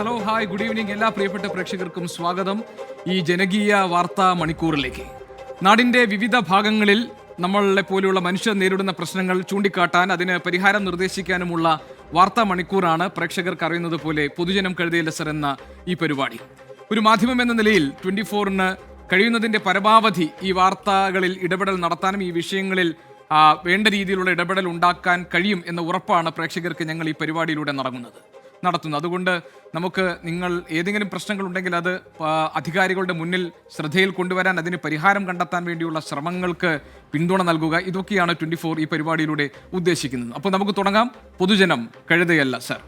Hello, hi, good evening. എല്ലാ പ്രിയപ്പെട്ട പ്രേക്ഷകർക്കും സ്വാഗതം ഈ ജനകീയ വാർത്താ മണിക്കൂറിലേക്ക്. നാടിൻ്റെ വിവിധ ഭാഗങ്ങളിൽ നമ്മളെ പോലെയുള്ള മനുഷ്യർ നേരിടുന്ന പ്രശ്നങ്ങൾ ചൂണ്ടിക്കാട്ടാൻ, അതിന് പരിഹാരം നിർദ്ദേശിക്കാനുമുള്ള വാർത്താ മണിക്കൂറാണ് പ്രേക്ഷകർക്ക് അറിയുന്നത് പോലെ പൊതുജനം കഴുതയില്ല സർ എന്ന ഈ പരിപാടി. ഒരു മാധ്യമം എന്ന നിലയിൽ 24-ന് കഴിയുന്നതിൻ്റെ പരമാവധി ഈ വാർത്തകളിൽ ഇടപെടൽ നടത്താനും ഈ വിഷയങ്ങളിൽ വേണ്ട രീതിയിലുള്ള ഇടപെടൽ ഉണ്ടാക്കാൻ കഴിയും എന്ന ഉറപ്പാണ് പ്രേക്ഷകർക്ക് ഞങ്ങൾ ഈ പരിപാടിയിലൂടെ നടത്തുന്നത്. അതുകൊണ്ട് നമുക്ക് നിങ്ങൾ ഏതെങ്കിലും പ്രശ്നങ്ങളുണ്ടെങ്കിൽ അത് അധികാരികളുടെ മുന്നിൽ ശ്രദ്ധയിൽ കൊണ്ടുവരാൻ, അതിന് പരിഹാരം കണ്ടെത്താൻ വേണ്ടിയുള്ള ശ്രമങ്ങൾക്ക് പിന്തുണ നൽകുക, ഇതൊക്കെയാണ് 24 ഈ പരിപാടിയിലൂടെ ഉദ്ദേശിക്കുന്നത്. അപ്പോൾ നമുക്ക് തുടങ്ങാം. പൊതുജനം കഴുതയല്ല സർ.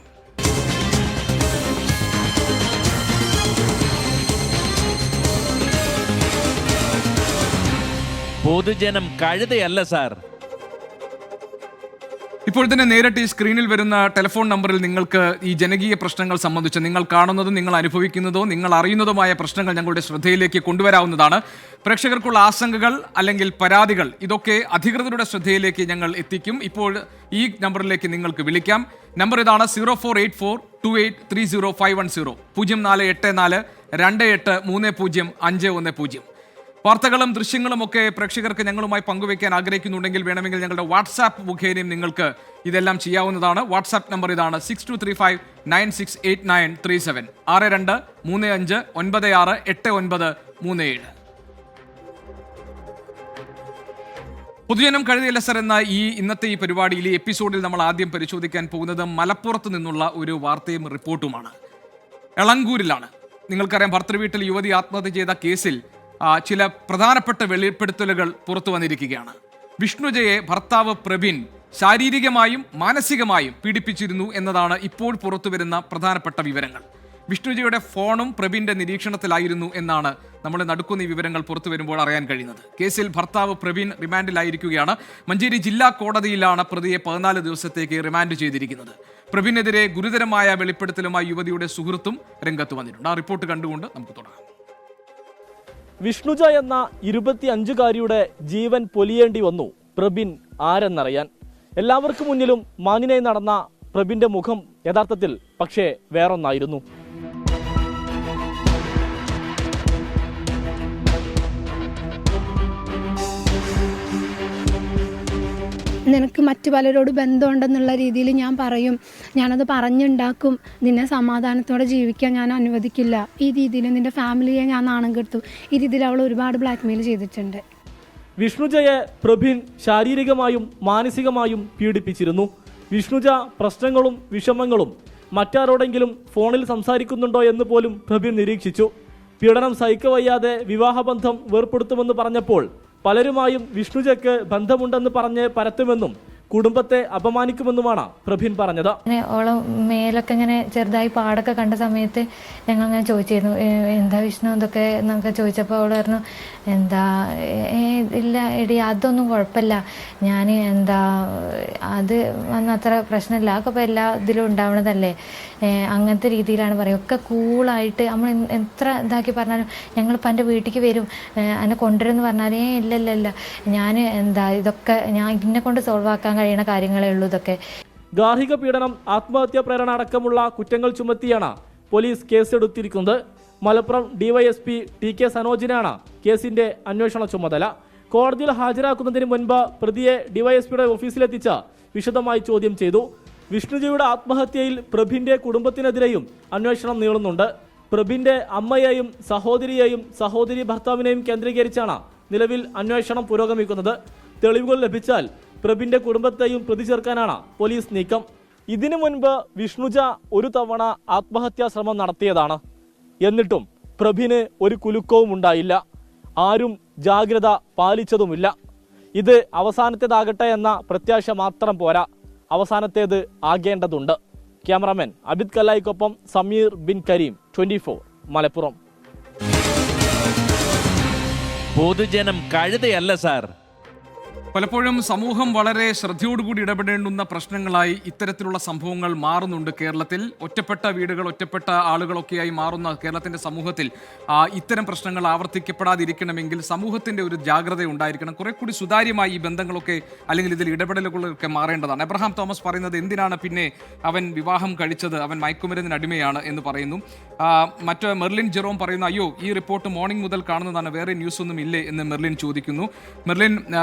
പൊതുജനം കഴുതയല്ല സാർ. ഇപ്പോൾ തന്നെ നേരിട്ട് ഈ സ്ക്രീനിൽ വരുന്ന ടെലിഫോൺ നമ്പറിൽ നിങ്ങൾക്ക് ഈ ജനകീയ പ്രശ്നങ്ങൾ സംബന്ധിച്ച് നിങ്ങൾ കാണുന്നതും നിങ്ങൾ അനുഭവിക്കുന്നതോ നിങ്ങൾ അറിയുന്നതുമായ പ്രശ്നങ്ങൾ ഞങ്ങളുടെ ശ്രദ്ധയിലേക്ക് കൊണ്ടുവരാവുന്നതാണ്. പ്രേക്ഷകർക്കുള്ള ആശങ്കകൾ അല്ലെങ്കിൽ പരാതികൾ ഇതൊക്കെ അധികൃതരുടെ ശ്രദ്ധയിലേക്ക് ഞങ്ങൾ എത്തിക്കും. ഇപ്പോൾ ഈ നമ്പറിലേക്ക് നിങ്ങൾക്ക് വിളിക്കാം. നമ്പർ ഇതാണ്: 048428305110 0484283050. വാർത്തകളും ദൃശ്യങ്ങളും ഒക്കെ പ്രേക്ഷകർക്ക് ഞങ്ങളുമായി പങ്കുവയ്ക്കാൻ ആഗ്രഹിക്കുന്നുണ്ടെങ്കിൽ വേണമെങ്കിൽ ഞങ്ങളുടെ വാട്സാപ്പ് മുഖേനയും നിങ്ങൾക്ക് ഇതെല്ലാം ചെയ്യാവുന്നതാണ്. വാട്സാപ്പ് നമ്പർ ഇതാണ്: 6235968937 6235968937. പൊതുജനം കഴുതയില്ല സർ എന്ന ഇന്നത്തെ ഈ പരിപാടിയിൽ ഈ എപ്പിസോഡിൽ നമ്മൾ ആദ്യം പരിശോധിക്കാൻ പോകുന്നത് മലപ്പുറത്ത് നിന്നുള്ള ഒരു വാർത്തയും റിപ്പോർട്ടുമാണ്. എളങ്കൂരിലാണ്. നിങ്ങൾക്കറിയാം, ഭർത്തൃവീട്ടിൽ യുവതി ആത്മഹത്യ ചെയ്ത കേസിൽ ചില പ്രധാനപ്പെട്ട വെളിപ്പെടുത്തലുകൾ പുറത്തു വന്നിരിക്കുകയാണ്. വിഷ്ണുജയെ ഭർത്താവ് പ്രബിൻ ശാരീരികമായും മാനസികമായും പീഡിപ്പിച്ചിരുന്നു എന്നതാണ് ഇപ്പോൾ പുറത്തുവരുന്ന പ്രധാനപ്പെട്ട വിവരങ്ങൾ. വിഷ്ണുജയുടെ ഫോണും പ്രബിന്റെ നിരീക്ഷണത്തിലായിരുന്നു എന്നാണ് നമ്മളെ നടുക്കുന്ന ഈ വിവരങ്ങൾ പുറത്തു വരുമ്പോൾ അറിയാൻ കഴിയുന്നത്. കേസിൽ ഭർത്താവ് പ്രബിൻ റിമാൻഡിലായിരിക്കുകയാണ്. മഞ്ചേരി ജില്ലാ കോടതിയിലാണ് പ്രതിയെ 14 ദിവസത്തേക്ക് റിമാൻഡ് ചെയ്തിരിക്കുന്നത്. പ്രബിനെതിരെ ഗുരുതരമായ വെളിപ്പെടുത്തലുമായി യുവതിയുടെ സുഹൃത്തും രംഗത്ത് വന്നിട്ടുണ്ട്. ആ റിപ്പോർട്ട് കണ്ടുകൊണ്ട് നമുക്ക് തുടങ്ങാം. വിഷ്ണുജ എന്ന 25-കാരിയുടെ ജീവൻ പൊലിയേണ്ടി വന്നു പ്രബിൻ ആരെന്നറിയാൻ. എല്ലാവർക്കും മുന്നിലും മാന്യനായി നടന്ന പ്രബിന്റെ മുഖം യഥാർത്ഥത്തിൽ പക്ഷേ വേറൊന്നായിരുന്നു. നിനക്ക് മറ്റു പലരോട് ബന്ധമുണ്ടെന്നുള്ള രീതിയിൽ ഞാൻ പറയും, ഞാനത് പറഞ്ഞുണ്ടാക്കും, നിന്നെ സമാധാനത്തോടെ ജീവിക്കാൻ ഞാൻ അനുവദിക്കില്ല, ഈ രീതിയിൽ നിന്റെ ഫാമിലിയെ ഞാൻ നാണം കെടുത്തും, ഈ രീതിയിൽ അവൾ ഒരുപാട് ബ്ലാക്ക്മെയിൽ ചെയ്തിട്ടുണ്ട്. വിഷ്ണുജയെ പ്രബിൻ ശാരീരികമായും മാനസികമായും പീഡിപ്പിച്ചിരുന്നു. വിഷ്ണുജ പ്രശ്നങ്ങളും വിഷമങ്ങളും മറ്റാരോടെങ്കിലും ഫോണിൽ സംസാരിക്കുന്നുണ്ടോ എന്ന് പോലും പ്രബിൻ നിരീക്ഷിച്ചു. പീഡനം സഹിക്കവയ്യാതെ വിവാഹബന്ധം വേർപ്പെടുത്തുമെന്ന് പറഞ്ഞപ്പോൾ പലരുമായും വിഷ്ണുജയ്ക്ക് ബന്ധമുണ്ടെന്ന് പറഞ്ഞ് പരത്തുമെന്നും കുടുംബത്തെ അപമാനിക്കുമെന്നുമാണ് പ്രബിൻ പറഞ്ഞത്. ഓളെ മേലൊക്കെ ഇങ്ങനെ ചെറുതായി പാടൊക്കെ കണ്ട സമയത്ത് ഞങ്ങൾ അങ്ങനെ ചോദിച്ചിരുന്നു, എന്താ വിഷ്ണു എന്തൊക്കെ എന്നൊക്കെ ചോദിച്ചപ്പോൾ അവൾ പറഞ്ഞു, എന്താ ഇല്ല എടി അതൊന്നും കുഴപ്പമില്ല, ഞാൻ അത് അത്ര പ്രശ്നമില്ല, അതൊക്കെ ഇപ്പോൾ എല്ലാ ഇതിലും ഉണ്ടാവണതല്ലേ, അങ്ങനത്തെ രീതിയിലാണ് പറയും. ഒക്കെ കൂളായിട്ട് നമ്മൾ എത്ര ഇതാക്കി പറഞ്ഞാലും ഞങ്ങളിപ്പോൾ എൻ്റെ വീട്ടിലേക്ക് വരും, എന്നെ കൊണ്ടുവരുമെന്ന് പറഞ്ഞാലേ ഇല്ല ഞാൻ ഇതൊക്കെ ഞാൻ ഇതിനെ കൊണ്ട് സോൾവ് ആക്കാൻ കഴിയുന്ന കാര്യങ്ങളേ ഉള്ളൂ ഇതൊക്കെ. ഗാർഹിക പീഡനം, ആത്മഹത്യാ പ്രേരണ അടക്കമുള്ള കുറ്റങ്ങൾ ചുമത്തിയാണ് പോലീസ് കേസെടുത്തിരിക്കുന്നത്. മലപ്പുറം ഡിവൈഎസ്പി TK സനോജിനാണ് കേസിന്റെ അന്വേഷണ ചുമതല. കോടതിയിൽ ഹാജരാക്കുന്നതിന് മുൻപ് പ്രതിയെ ഡിവൈഎസ്പിയുടെ ഓഫീസിലെത്തിച്ച് വിശദമായി ചോദ്യം ചെയ്തു. വിഷ്ണുജയുടെ ആത്മഹത്യയിൽ പ്രബിന്റെ കുടുംബത്തിനെതിരെയും അന്വേഷണം നീളുന്നുണ്ട്. പ്രബിന്റെ അമ്മയെയും സഹോദരിയെയും സഹോദരി ഭർത്താവിനെയും കേന്ദ്രീകരിച്ചാണ് നിലവിൽ അന്വേഷണം പുരോഗമിക്കുന്നത്. തെളിവുകൾ ലഭിച്ചാൽ പ്രബിന്റെ കുടുംബത്തെയും പ്രതി ചേർക്കാനാണ് പോലീസ് നീക്കം. ഇതിനു മുൻപ് വിഷ്ണുജ ഒരു തവണ ആത്മഹത്യാ ശ്രമം നടത്തിയതാണ്. എന്നിട്ടും പ്രബിന് ഒരു കുലുക്കവും ഉണ്ടായില്ല. ആരും ജാഗ്രത പാലിച്ചതുമില്ല. ഇത് അവസാനത്തേതാകട്ടെ എന്ന പ്രത്യാശ മാത്രം പോരാ, അവസാനത്തേത് ആകേണ്ടതുണ്ട്. ക്യാമറാമാൻ അബിദ് കല്ലായിക്കൊപ്പം സമീർ ബിൻ കരീം, 24 മലപ്പുറം. പൊതുജനം കഴുതയല്ല സാർ. പലപ്പോഴും സമൂഹം വളരെ ശ്രദ്ധയോടുകൂടി ഇടപെടേണ്ടുന്ന പ്രശ്നങ്ങളായി ഇത്തരത്തിലുള്ള സംഭവങ്ങൾ മാറുന്നുണ്ട് കേരളത്തിൽ. ഒറ്റപ്പെട്ട വീടുകൾ, ഒറ്റപ്പെട്ട ആളുകളൊക്കെയായി മാറുന്ന കേരളത്തിന്റെ സമൂഹത്തിൽ ഇത്തരം പ്രശ്നങ്ങൾ ആവർത്തിക്കപ്പെടാതിരിക്കണമെങ്കിൽ സമൂഹത്തിന്റെ ഒരു ജാഗ്രത ഉണ്ടായിരിക്കണം. കുറെ കൂടി സുതാര്യമായി ഈ ബന്ധങ്ങളൊക്കെ അല്ലെങ്കിൽ ഇതിൽ ഇടപെടലുകളൊക്കെ മാറേണ്ടതാണ്. എബ്രഹാം തോമസ് പറയുന്നത്, എന്തിനാണ് പിന്നെ അവൻ വിവാഹം കഴിച്ചത്, അവൻ മയക്കുമരുന്നിന് അടിമയാണ് എന്ന് പറയുന്നു. മറ്റ് മെർലിൻ ജെറോം പറയുന്നു, അയ്യോ ഈ റിപ്പോർട്ട് മോർണിംഗ് മുതൽ കാണുന്നതാണ്, വേറെ ന്യൂസ് ഒന്നും ഇല്ലേ എന്ന് മെർലിൻ ചോദിക്കുന്നു. മെർലിൻ,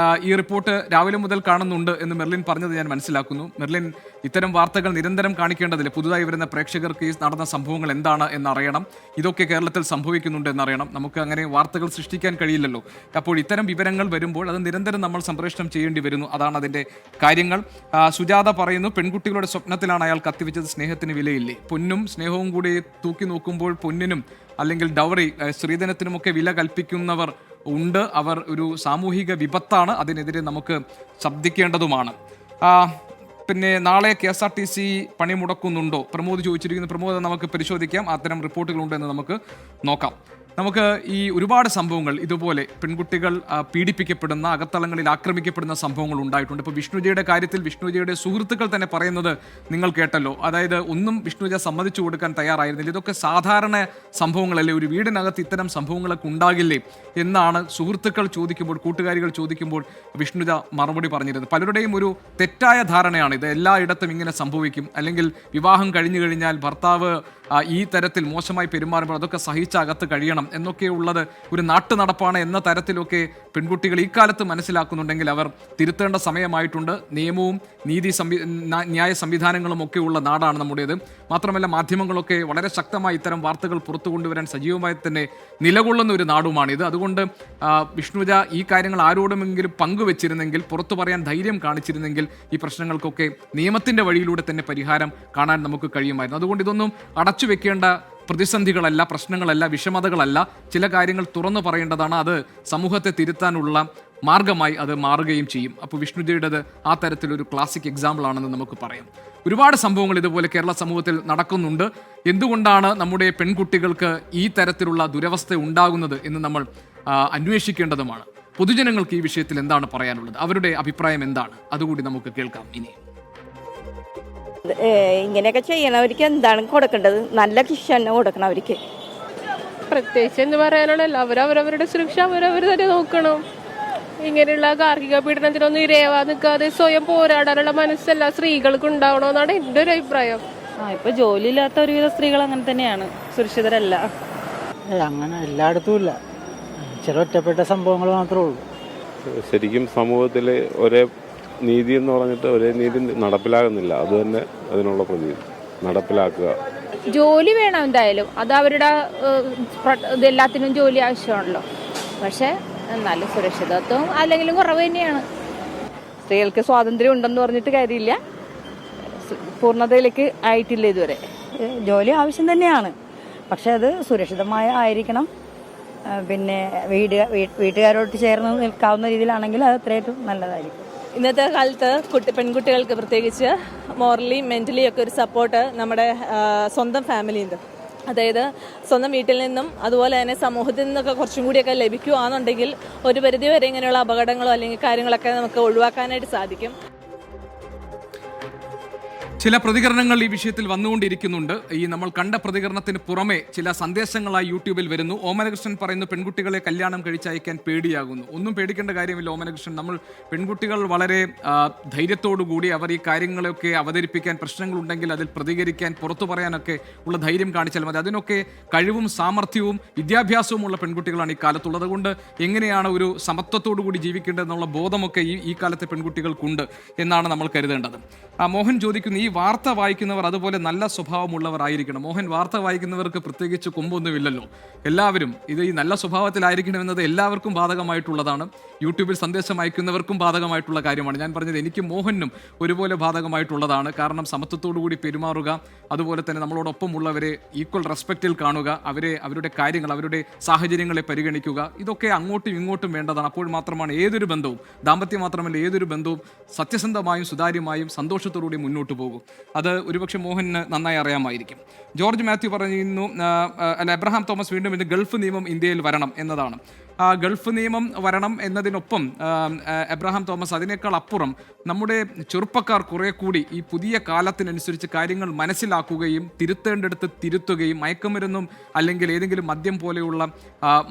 ഈ റിപ്പോർട്ട് രാവിലെ മുതൽ കാണുന്നുണ്ട് എന്ന് മെർലിൻ പറഞ്ഞത് ഞാൻ മനസ്സിലാക്കുന്നു. മെർലിൻ, ഇത്തരം വാർത്തകൾ നിരന്തരം കാണിക്കേണ്ടതില്ല. പുതുതായി വരുന്ന പ്രേക്ഷകർക്ക് ഈ നടന്ന സംഭവങ്ങൾ എന്താണ് എന്നറിയണം, ഇതൊക്കെ കേരളത്തിൽ സംഭവിക്കുന്നുണ്ട് എന്നറിയണം. നമുക്ക് അങ്ങനെ വാർത്തകൾ സൃഷ്ടിക്കാൻ കഴിയില്ലല്ലോ. അപ്പോൾ ഇത്തരം വിവരങ്ങൾ വരുമ്പോൾ അത് നിരന്തരം നമ്മൾ സംപ്രേഷണം ചെയ്യേണ്ടി വരുന്നു. അതാണ് അതിൻ്റെ കാര്യങ്ങൾ. സുജാത പറയുന്നു, പെൺകുട്ടികളുടെ സ്വപ്നത്തിലാണ് അയാൾ കത്തിവെച്ചത്, സ്നേഹത്തിന് വിലയില്ലേ? പൊന്നും സ്നേഹവും കൂടി തൂക്കി നോക്കുമ്പോൾ പൊന്നിനും അല്ലെങ്കിൽ ഡൗറി സ്ത്രീധനത്തിനുമൊക്കെ വില കൽപ്പിക്കുന്നവർ ഉണ്ട്. അവർ ഒരു സാമൂഹിക വിപത്താണ്, അതിനെതിരെ നമുക്ക് ശബ്ദിക്കേണ്ടതുമാണ്. പിന്നെ നാളെ KSRTC പണി മുടക്കുന്നുണ്ടോ? പ്രമോദ് ചോദിച്ചിരിക്കുന്നു. പ്രമോദ്, നമുക്ക് പരിശോധിക്കാം, അത്തരം റിപ്പോർട്ടുകളുണ്ടെന്ന് നമുക്ക് നോക്കാം. നമുക്ക് ഈ ഒരുപാട് സംഭവങ്ങൾ ഇതുപോലെ പെൺകുട്ടികൾ പീഡിപ്പിക്കപ്പെടുന്ന, അകത്തളങ്ങളിൽ ആക്രമിക്കപ്പെടുന്ന സംഭവങ്ങൾ ഉണ്ടായിട്ടുണ്ട്. ഇപ്പോൾ വിഷ്ണുജയുടെ കാര്യത്തിൽ വിഷ്ണുജയുടെ സുഹൃത്തുക്കൾ തന്നെ പറയുന്നത് നിങ്ങൾ കേട്ടല്ലോ. അതായത് ഒന്നും വിഷ്ണുജ സമ്മതിച്ചു കൊടുക്കാൻ തയ്യാറായിരുന്നില്ല. ഇതൊക്കെ സാധാരണ സംഭവങ്ങളല്ലേ, ഒരു വീടിനകത്ത് ഇത്തരം സംഭവങ്ങളൊക്കെ ഉണ്ടാകില്ലേ എന്നാണ് സുഹൃത്തുക്കൾ ചോദിക്കുമ്പോൾ, കൂട്ടുകാരികൾ ചോദിക്കുമ്പോൾ വിഷ്ണുജ മറുപടി പറഞ്ഞിരുന്നത്. പലരുടെയും ഒരു തെറ്റായ ധാരണയാണ് ഇത് എല്ലായിടത്തും ഇങ്ങനെ സംഭവിക്കും, അല്ലെങ്കിൽ വിവാഹം കഴിഞ്ഞു കഴിഞ്ഞാൽ ഭർത്താവ് ഈ തരത്തിൽ മോശമായി പെരുമാറുമ്പോൾ അതൊക്കെ സഹിച്ച് അകത്ത് കഴിയണം എന്നൊക്കെ ഉള്ളത് ഒരു നാട്ടുനടപ്പാണ് എന്ന തരത്തിലൊക്കെ പെൺകുട്ടികൾ ഈ കാലത്ത് മനസ്സിലാക്കുന്നുണ്ടെങ്കിൽ അവർ തിരുത്തേണ്ട സമയമായിട്ടുണ്ട്. നിയമവും ന്യായ സംവിധാനങ്ങളും ഒക്കെ ഉള്ള നാടാണ് നമ്മുടേത്. മാത്രമല്ല മാധ്യമങ്ങളൊക്കെ വളരെ ശക്തമായി ഇത്തരം വാർത്തകൾ പുറത്തു കൊണ്ടുവരാൻ സജീവമായി തന്നെ നിലകൊള്ളുന്ന ഒരു നാടുമാണിത്. അതുകൊണ്ട് വിഷ്ണുജ ഈ കാര്യങ്ങൾ ആരോടുമെങ്കിലും പങ്കുവെച്ചിരുന്നെങ്കിൽ, പുറത്തു പറയാൻ ധൈര്യം കാണിച്ചിരുന്നെങ്കിൽ ഈ പ്രശ്നങ്ങൾക്കൊക്കെ നിയമത്തിന്റെ വഴിയിലൂടെ തന്നെ പരിഹാരം കാണാൻ നമുക്ക് കഴിയുമായിരുന്നു. അതുകൊണ്ട് ഇതൊന്നും അടച്ചു വെക്കേണ്ട പ്രതിസന്ധികളല്ല, പ്രശ്നങ്ങളല്ല, വിഷമതകളല്ല. ചില കാര്യങ്ങൾ തുറന്നു പറയേണ്ടതാണ്. അത് സമൂഹത്തെ തിരുത്താനുള്ള മാർഗമായി അത് മാറുകയും ചെയ്യും. അപ്പോൾ വിഷ്ണുജയുടേത് ആ തരത്തിലൊരു ക്ലാസിക് എക്സാമ്പിൾ ആണെന്ന് നമുക്ക് പറയാം. ഒരുപാട് സംഭവങ്ങൾ ഇതുപോലെ കേരള സമൂഹത്തിൽ നടക്കുന്നുണ്ട്. എന്തുകൊണ്ടാണ് നമ്മുടെ പെൺകുട്ടികൾക്ക് ഈ തരത്തിലുള്ള ദുരവസ്ഥ ഉണ്ടാകുന്നത് എന്ന് നമ്മൾ അന്വേഷിക്കേണ്ടതുമാണ്. പൊതുജനങ്ങൾക്ക് ഈ വിഷയത്തിൽ എന്താണ് പറയാനുള്ളത്, അവരുടെ അഭിപ്രായം എന്താണ്, അതുകൂടി നമുക്ക് കേൾക്കാം ഇനി. ഇങ്ങനെയൊക്കെ ചെയ്യണവർക്ക് എന്താണ് കൊടുക്കേണ്ടത്? നല്ല ശിക്ഷ തന്നെ കൊടുക്കണം അവർക്ക്. പ്രത്യേകിച്ച് എന്ന് പറയാനുള്ളല്ലോ, അവരവരുടെ സുരക്ഷ അവരവർ തന്നെ നോക്കണം. ഇങ്ങനെയുള്ള ഗാർഹിക പീഡനത്തിനൊന്നും ഇരയാവാൻ നിൽക്കാതെ സ്വയം പോരാടാനുള്ള മനസ്സല്ല സ്ത്രീകൾക്ക് ഉണ്ടാവണമെന്നാണ് എൻ്റെ ഒരു അഭിപ്രായം. ഇപ്പൊ ജോലിയില്ലാത്ത ഒരുവിധ സ്ത്രീകൾ അങ്ങനെ തന്നെയാണ്, സുരക്ഷിതരല്ല. അങ്ങനെ എല്ലായിടത്തും ഇല്ല, ചില ഒറ്റപ്പെട്ട സംഭവങ്ങൾ മാത്രമേ ഉള്ളൂ. ശരിക്കും സമൂഹത്തിൽ ഒരേ നീതി എന്ന് പറഞ്ഞിട്ട് ഒരേ നീതി നടപ്പിലാകുന്നില്ല. അത് തന്നെ അതിനുള്ള പ്രതീതി നടപ്പിലാക്കുക. ജോലി വേണം എന്തായാലും, അത് അവരുടെ ഇതെല്ലാത്തിനും ജോലി ആവശ്യമാണല്ലോ. പക്ഷെ എന്നാലും സുരക്ഷിതത്വം അല്ലെങ്കിലും കുറവ് തന്നെയാണ്. സ്ത്രീകൾക്ക് സ്വാതന്ത്ര്യം ഉണ്ടെന്ന് പറഞ്ഞിട്ട് കാര്യമില്ല, പൂർണ്ണതയിലേക്ക് ആയിട്ടില്ല ഇതുവരെ. ജോലി ആവശ്യം തന്നെയാണ്, പക്ഷെ അത് സുരക്ഷിതമായ ആയിരിക്കണം. പിന്നെ വീട്ടുകാരോട് ചേർന്ന് നിൽക്കാവുന്ന രീതിയിലാണെങ്കിൽ അത് അത്രയും നല്ലതായിരിക്കും. ഇന്നത്തെ കാലത്ത് പെൺകുട്ടികൾക്ക് പ്രത്യേകിച്ച് മോറലി മെൻ്റലി ഒക്കെ ഒരു സപ്പോർട്ട് നമ്മുടെ സ്വന്തം ഫാമിലിയിൽ നിന്ന്, അതായത് സ്വന്തം വീട്ടിൽ നിന്നും അതുപോലെ തന്നെ സമൂഹത്തിൽ നിന്നൊക്കെ കുറച്ചും കൂടിയൊക്കെ ലഭിക്കുകയാണെന്നുണ്ടെങ്കിൽ ഒരു പരിധിവരെ ഇങ്ങനെയുള്ള അപകടങ്ങളോ അല്ലെങ്കിൽ കാര്യങ്ങളൊക്കെ നമുക്ക് ഒഴിവാക്കാനായിട്ട് സാധിക്കും. ചില പ്രതികരണങ്ങൾ ഈ വിഷയത്തിൽ വന്നുകൊണ്ടിരിക്കുന്നുണ്ട്. ഈ നമ്മൾ കണ്ട പ്രതികരണത്തിന് പുറമെ ചില സന്ദേശങ്ങളായി യൂട്യൂബിൽ വരുന്നു. ഓമനകൃഷ്ണൻ പറയുന്നു, പെൺകുട്ടികളെ കല്യാണം കഴിച്ചയക്കാൻ പേടിയാകുന്നു. ഒന്നും പേടിക്കേണ്ട കാര്യമില്ല ഓമനകൃഷ്ണൻ. നമ്മൾ പെൺകുട്ടികൾ വളരെ ധൈര്യത്തോടുകൂടി അവർ ഈ കാര്യങ്ങളൊക്കെ അവതരിപ്പിക്കാൻ, പ്രശ്നങ്ങളുണ്ടെങ്കിൽ അതിൽ പ്രതികരിക്കാൻ, പുറത്തു പറയാനൊക്കെ ഉള്ള ധൈര്യം കാണിച്ചാൽ മതി. അതിനൊക്കെ കഴിവും സാമർഥ്യവും വിദ്യാഭ്യാസവും ഉള്ള പെൺകുട്ടികളാണ് ഈ കാലത്തുള്ളത്. അതുകൊണ്ട് എങ്ങനെയാണ് ഒരു സമത്വത്തോടു കൂടി ജീവിക്കേണ്ടതെന്നുള്ള ബോധമൊക്കെ ഈ കാലത്തെ പെൺകുട്ടികൾക്കുണ്ട് എന്നാണ് നമ്മൾ കരുതേണ്ടത്. മോഹൻ ചോദിക്കുന്നു, ഈ വാർത്ത വായിക്കുന്നവർ അതുപോലെ നല്ല സ്വഭാവമുള്ളവർ ആയിരിക്കണം. മോഹൻ, വാർത്ത വായിക്കുന്നവർക്ക് പ്രത്യേകിച്ച് കൊമ്പൊന്നുമില്ലല്ലോ. എല്ലാവരും ഇത് ഈ നല്ല സ്വഭാവത്തിലായിരിക്കണമെന്നത് എല്ലാവർക്കും ബാധകമായിട്ടുള്ളതാണ്. യൂട്യൂബിൽ സന്ദേശം അയക്കുന്നവർക്കും ബാധകമായിട്ടുള്ള കാര്യമാണ്. ഞാൻ പറഞ്ഞത് എനിക്കും മോഹനും ഒരുപോലെ ബാധകമായിട്ടുള്ളതാണ്. കാരണം സമത്വത്തോടു കൂടി പെരുമാറുക, അതുപോലെ തന്നെ നമ്മളോടൊപ്പം ഉള്ളവരെ ഈക്വൽ റെസ്പെക്റ്റിൽ കാണുക, അവരുടെ കാര്യങ്ങൾ, അവരുടെ സാഹചര്യങ്ങളെ പരിഗണിക്കുക, ഇതൊക്കെ അങ്ങോട്ടും ഇങ്ങോട്ടും വേണ്ടതാണ്. അപ്പോൾ മാത്രമാണ് ഏതൊരു ബന്ധവും, ദാമ്പത്യം മാത്രമല്ല ഏതൊരു ബന്ധവും സത്യസന്ധമായും സുതാര്യമായും സന്തോഷത്തോടുകൂടി മുന്നോട്ട് പോകും. അത് ഒരുപക്ഷെ മോഹന് നന്നായി അറിയാമായിരിക്കും. ജോർജ് മാത്യു പറയുന്നു, അല്ല എബ്രഹാം തോമസ് വീണ്ടും ഇത് ഗൾഫ് നിയമം ഇന്ത്യയിൽ വരണം എന്നതാണ്. ഗൾഫ് നിയമം വരണം എന്നതിനൊപ്പം എബ്രഹാം തോമസ്, അതിനേക്കാൾ അപ്പുറം നമ്മുടെ ചെറുപ്പക്കാർ കുറെ കൂടി ഈ പുതിയ കാലത്തിനനുസരിച്ച് കാര്യങ്ങൾ മനസ്സിലാക്കുകയും തിരുത്തേണ്ടടുത്ത് തിരുത്തുകയും മയക്കുമരുന്നും അല്ലെങ്കിൽ ഏതെങ്കിലും മദ്യം പോലെയുള്ള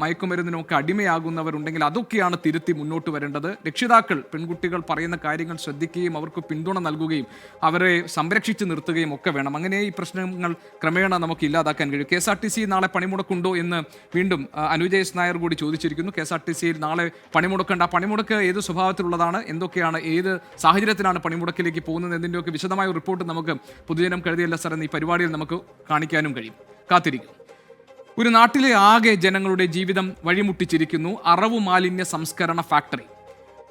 മയക്കുമരുന്നിനൊക്കെ അടിമയാകുന്നവരുണ്ടെങ്കിൽ അതൊക്കെയാണ് തിരുത്തി മുന്നോട്ട് വരേണ്ടത്. രക്ഷിതാക്കൾ പെൺകുട്ടികൾ പറയുന്ന കാര്യങ്ങൾ ശ്രദ്ധിക്കുകയും അവർക്ക് പിന്തുണ നൽകുകയും അവരെ സംരക്ഷിച്ച് നിർത്തുകയും ഒക്കെ വേണം. അങ്ങനെ ഈ പ്രശ്നങ്ങൾ ക്രമേണ നമുക്ക് ഇല്ലാതാക്കാൻ കഴിയും. KSRTC നാളെ പണിമുടക്കുണ്ടോ എന്ന് വീണ്ടും അനുജ് എസ് നായർ കൂടി ചോദിച്ചിരിക്കുന്നു. KSRTCയിൽ നാളെ പണിമുടക്കുണ്ട്. ആ പണിമുടക്ക് ഏത് സ്വഭാവത്തിലുള്ളതാണ്, എന്തൊക്കെയാണ്, ഏത് സാഹചര്യത്തിലാണ് പണിമുടക്കിലേക്ക് പോകുന്നത് എന്നതിൻ്റെയൊക്കെ വിശദമായ റിപ്പോർട്ട് നമുക്ക് പൊതുജനം കരുതിയല്ല സാർ എന്ന ഈ പരിപാടിയിൽ നമുക്ക് കാണിക്കാനും കഴിയും. കാത്തിരിക്കും. ഒരു നാട്ടിലെ ആകെ ജനങ്ങളുടെ ജീവിതം വഴിമുട്ടിച്ചിരിക്കുന്നു അറവു മാലിന്യ സംസ്കരണ ഫാക്ടറി.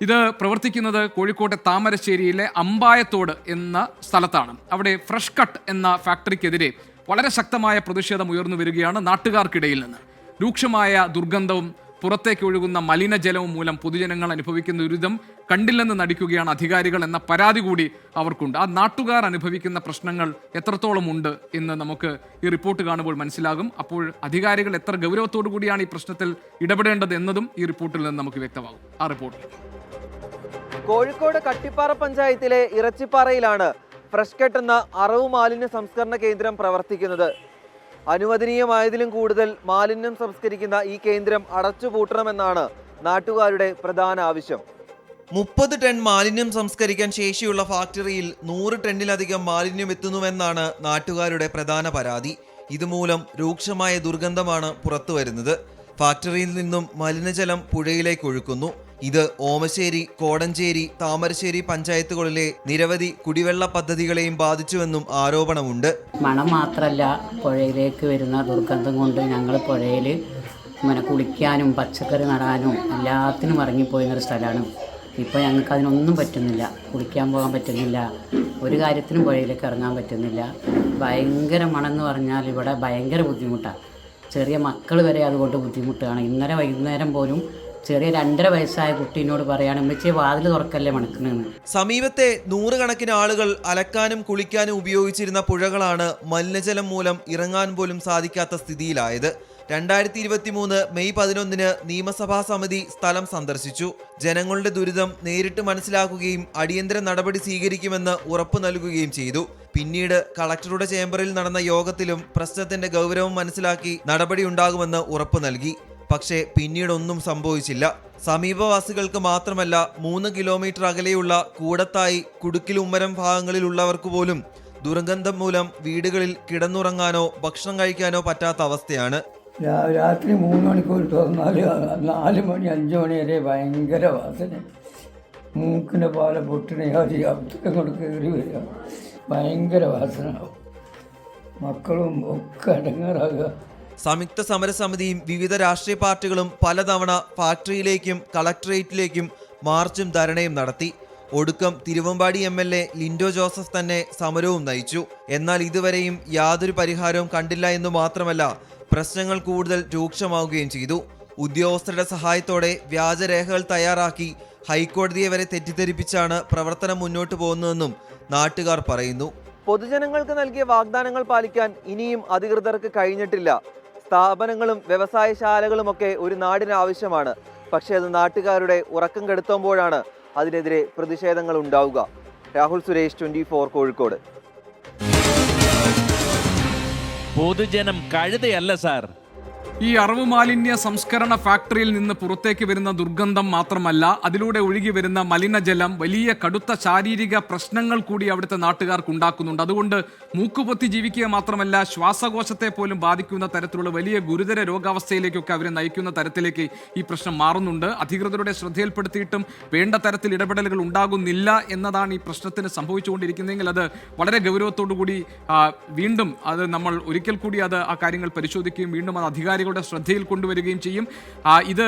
ഇത് പ്രവർത്തിക്കുന്നത് കോഴിക്കോട്ടെ താമരശ്ശേരിയിലെ അമ്പായത്തോട് എന്ന സ്ഥലത്താണ്. അവിടെ ഫ്രഷ് കട്ട് എന്ന ഫാക്ടറിക്കെതിരെ വളരെ ശക്തമായ പ്രതിഷേധം ഉയർന്നു വരികയാണ് നാട്ടുകാർക്കിടയിൽ നിന്ന്. രൂക്ഷമായ ദുർഗന്ധവും പുറത്തേക്ക് ഒഴുകുന്ന മലിനജലവും മൂലം പൊതുജനങ്ങൾ അനുഭവിക്കുന്ന ദുരിതം കണ്ടില്ലെന്ന് നടിക്കുകയാണ് അധികാരികൾ എന്ന പരാതി കൂടി അവർക്കുണ്ട്. ആ നാട്ടുകാർ അനുഭവിക്കുന്ന പ്രശ്നങ്ങൾ എത്രത്തോളം ഉണ്ട് എന്ന് നമുക്ക് ഈ റിപ്പോർട്ട് കാണുമ്പോൾ മനസ്സിലാകും. അപ്പോൾ അധികാരികൾ എത്ര ഗൗരവത്തോടു കൂടിയാണ് ഈ പ്രശ്നത്തിൽ ഇടപെടേണ്ടത് എന്നതും ഈ റിപ്പോർട്ടിൽ നിന്ന് നമുക്ക് വ്യക്തമാകും. ആ റിപ്പോർട്ടിൽ കോഴിക്കോട് കട്ടിപ്പാറ പഞ്ചായത്തിലെ ഇറച്ചിപ്പാറയിലാണ് ഫ്രഷ് കട്ട് എന്ന അറവു മാലിന്യ സംസ്കരണ കേന്ദ്രം പ്രവർത്തിക്കുന്നത്. അനുവദനീയമായതിലും കൂടുതൽ മാലിന്യം സംസ്കരിക്കുന്ന ഈ കേന്ദ്രം അടച്ചുപൂട്ടണമെന്നാണ് നാട്ടുകാരുടെ പ്രധാന ആവശ്യം. 30 ടൺ മാലിന്യം സംസ്കരിക്കാൻ ശേഷിയുള്ള ഫാക്ടറിയിൽ 100 ടണ്ണിലധികം മാലിന്യം എത്തുന്നുവെന്നാണ് നാട്ടുകാരുടെ പ്രധാന പരാതി. ഇതുമൂലം രൂക്ഷമായ ദുർഗന്ധമാണ് പുറത്തുവരുന്നത്. ഫാക്ടറിയിൽ നിന്നും മലിനജലം പുഴയിലേക്ക് ഒഴുക്കുന്നു. ഇത് ഓമശ്ശേരി, കോടഞ്ചേരി, താമരശ്ശേരി പഞ്ചായത്തുകളിലെ നിരവധി കുടിവെള്ള പദ്ധതികളെയും ബാധിച്ചുവെന്നും ആരോപണമുണ്ട്. മണം മാത്രമല്ല, പുഴയിലേക്ക് വരുന്ന ദുർഗന്ധം കൊണ്ട് ഞങ്ങൾ പുഴയിൽ കുളിക്കാനും പച്ചക്കറി നടാനും എല്ലാത്തിനും ഇറങ്ങിപ്പോയിരുന്നൊരു സ്ഥലമാണ്. ഇപ്പോൾ ഞങ്ങൾക്ക് അതിനൊന്നും പറ്റുന്നില്ല. കുളിക്കാൻ പോകാൻ പറ്റുന്നില്ല, ഒരു കാര്യത്തിനും പുഴയിലേക്ക് ഇറങ്ങാൻ പറ്റുന്നില്ല. ഭയങ്കര മണം എന്ന് പറഞ്ഞാൽ ഇവിടെ ഭയങ്കര ബുദ്ധിമുട്ടാണ്. ചെറിയ മക്കൾ വരെ അതുകൊണ്ട് ബുദ്ധിമുട്ടാണ്. ഇന്നലെ വൈകുന്നേരം പോലും ചെറിയ 2.5 വയസ്സായ കുട്ടീനോട് പറയാണ്, ഉമ്മച്ചിയെ വാതിൽ തുറക്കല്ലേ മണക്കണെന്ന്. സമീപത്തെ 100 കണക്കിന് ആളുകൾ അലക്കാനും കുളിക്കാനും ഉപയോഗിച്ചിരുന്ന പുഴകളാണ് മലിനജലം മൂലം ഇറങ്ങാൻ പോലും സാധിക്കാത്ത സ്ഥിതിയിലായത്. 2023 മെയ് 11 നിയമസഭാ സമിതി സ്ഥലം സന്ദർശിച്ചു. ജനങ്ങളുടെ ദുരിതം നേരിട്ട് മനസ്സിലാക്കുകയും അടിയന്തര നടപടി സ്വീകരിക്കുമെന്ന് ഉറപ്പു നൽകുകയും ചെയ്തു. പിന്നീട് കളക്ടറുടെ ചേംബറിൽ നടന്ന യോഗത്തിലും പ്രശ്നത്തിന്റെ ഗൗരവം മനസ്സിലാക്കി നടപടി ഉണ്ടാകുമെന്ന് ഉറപ്പു നൽകി. പക്ഷേ പിന്നീടൊന്നും സംഭവിച്ചില്ല. സമീപവാസികൾക്ക് മാത്രമല്ല 3 കിലോമീറ്റർ അകലെയുള്ള കൂടത്തായി, കുടുക്കിലുമ്മരം ഭാഗങ്ങളിലുള്ളവർക്ക് പോലും ദുർഗന്ധം മൂലം വീടുകളിൽ കിടന്നുറങ്ങാനോ ഭക്ഷണം കഴിക്കാനോ പറ്റാത്ത അവസ്ഥയാണ്. രാത്രി 3 മണിക്കൂർ തുറന്നാൽ 4 മണി 5 മണി വരെ ഭയങ്കര വാസന. മൂക്കിൻ്റെ പോലെ പൊട്ടിനെ അത്തരം കൊണ്ട് കയറി വരിക, ഭയങ്കര വാസന. മക്കളും ഒക്കെ അടങ്ങാറാകുക. സംയുക്ത സമരസമിതിയും വിവിധ രാഷ്ട്രീയ പാർട്ടികളും പലതവണ ഫാക്ടറിയിലേക്കും കളക്ടറേറ്റിലേക്കും മാർച്ചും ധരണയും നടത്തി. ഒടുക്കം തിരുവമ്പാടി MLA ലിൻഡോ ജോസഫ് തന്നെ സമരവും നയിച്ചു. എന്നാൽ ഇതുവരെയും യാതൊരു പരിഹാരവും കണ്ടില്ല എന്നു മാത്രമല്ല, പ്രശ്നങ്ങൾ കൂടുതൽ രൂക്ഷമാവുകയും ചെയ്തു. ഉദ്യോഗസ്ഥരുടെ സഹായത്തോടെ വ്യാജരേഖകൾ തയ്യാറാക്കി ഹൈക്കോടതിയെ വരെ തെറ്റിദ്ധരിപ്പിച്ചാണ് പ്രവർത്തനം മുന്നോട്ട് പോകുന്നതെന്നും നാട്ടുകാർ പറയുന്നു. പൊതുജനങ്ങൾക്ക് നൽകിയ വാഗ്ദാനങ്ങൾ പാലിക്കാൻ ഇനിയും അധികൃതർക്ക് കഴിഞ്ഞിട്ടില്ല. സ്ഥാപനങ്ങളും വ്യവസായശാലകളുമൊക്കെ ഒരു നാടിന് ആവശ്യമാണ്. പക്ഷേ അത് നാട്ടുകാരുടെ ഉറക്കം കെടുത്തുമ്പോഴാണ് അതിനെതിരെ പ്രതിഷേധങ്ങൾ ഉണ്ടാവുക. രാഹുൽ സുരേഷ്, 24 കോഴിക്കോട്. പൊതുജനം കഴുതയല്ല സാർ. ഈ അറവു മാലിന്യ സംസ്കരണ ഫാക്ടറിയിൽ നിന്ന് പുറത്തേക്ക് വരുന്ന ദുർഗന്ധം മാത്രമല്ല, അതിലൂടെ ഒഴുകി വരുന്ന മലിനജലം വലിയ കടുത്ത ശാരീരിക പ്രശ്നങ്ങൾ കൂടി അവിടുത്തെ നാട്ടുകാർക്ക് ഉണ്ടാക്കുന്നുണ്ട്. അതുകൊണ്ട് മൂക്കുപൊത്തി ജീവിക്കുക മാത്രമല്ല, ശ്വാസകോശത്തെ പോലും ബാധിക്കുന്ന തരത്തിലുള്ള വലിയ ഗുരുതര രോഗാവസ്ഥയിലേക്കൊക്കെ അവരെ നയിക്കുന്ന തരത്തിലേക്ക് ഈ പ്രശ്നം മാറുന്നുണ്ട്. അധികൃതരുടെ ശ്രദ്ധയിൽപ്പെടുത്തിയിട്ടും വേണ്ട തരത്തിൽ ഇടപെടലുകൾ ഉണ്ടാകുന്നില്ല എന്നതാണ് ഈ പ്രശ്നത്തിന് സംഭവിച്ചുകൊണ്ടിരിക്കുന്നതെങ്കിൽ അത് വളരെ ഗൗരവത്തോടു കൂടി വീണ്ടും അത് നമ്മൾ ഒരിക്കൽ കൂടി ആ കാര്യങ്ങൾ പരിശോധിക്കുകയും വീണ്ടും അത് അധികാരികളുടെ ശ്രദ്ധയിൽ കൊണ്ടുവരികയും ചെയ്യും. ഇത്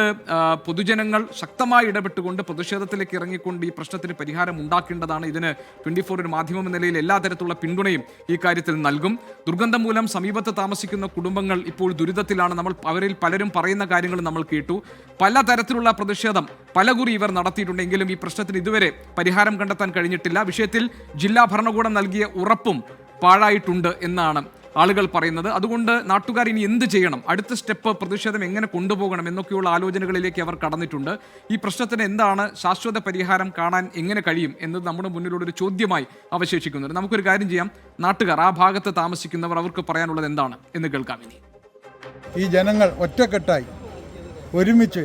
പൊതുജനങ്ങൾ ശക്തമായി ഇടപെട്ടുകൊണ്ട് പ്രതിഷേധത്തിലേക്ക് ഇറങ്ങിക്കൊണ്ട് ഈ പ്രശ്നത്തിന് പരിഹാരം ഉണ്ടാക്കേണ്ടതാണ്. ഇതിന് 24 ഒരു മാധ്യമം എന്ന നിലയിൽ എല്ലാ തരത്തിലുള്ള പിന്തുണയും ഈ കാര്യത്തിൽ നൽകും. ദുർഗന്ധം മൂലം സമീപത്ത് താമസിക്കുന്ന കുടുംബങ്ങൾ ഇപ്പോൾ ദുരിതത്തിലാണ്. അവരിൽ പലരും പറയുന്ന കാര്യങ്ങൾ നമ്മൾ കേട്ടു. പലതരത്തിലുള്ള പ്രതിഷേധം പലകുറി ഇവർ നടത്തിയിട്ടുണ്ടെങ്കിലും ഈ പ്രശ്നത്തിന് ഇതുവരെ പരിഹാരം കണ്ടെത്താൻ കഴിഞ്ഞിട്ടില്ല. വിഷയത്തിൽ ജില്ലാ ഭരണകൂടം നൽകിയ ഉറപ്പും പാഴായിട്ടുണ്ട് എന്നാണ് ആളുകൾ പറയുന്നത്. അതുകൊണ്ട് നാട്ടുകാർ ഇനി എന്ത് ചെയ്യണം, അടുത്ത സ്റ്റെപ്പ് പ്രതിഷേധം എങ്ങനെ കൊണ്ടുപോകണം എന്നൊക്കെയുള്ള ആലോചനകളിലേക്ക് അവർ കടന്നിട്ടുണ്ട്. ഈ പ്രശ്നത്തിന് എന്താണ് ശാശ്വത പരിഹാരം കാണാൻ എങ്ങനെ കഴിയും എന്നത് നമ്മുടെ മുന്നിലൂടെ ഒരു ചോദ്യമായി അവശേഷിക്കുന്നുണ്ട്. നമുക്കൊരു കാര്യം ചെയ്യാം, നാട്ടുകാർ, ആ ഭാഗത്ത് താമസിക്കുന്നവർ, അവർക്ക് പറയാനുള്ളത് എന്താണ് എന്ന് കേൾക്കാം. ഇനി ഈ ജനങ്ങൾ ഒറ്റക്കെട്ടായി ഒരുമിച്ച്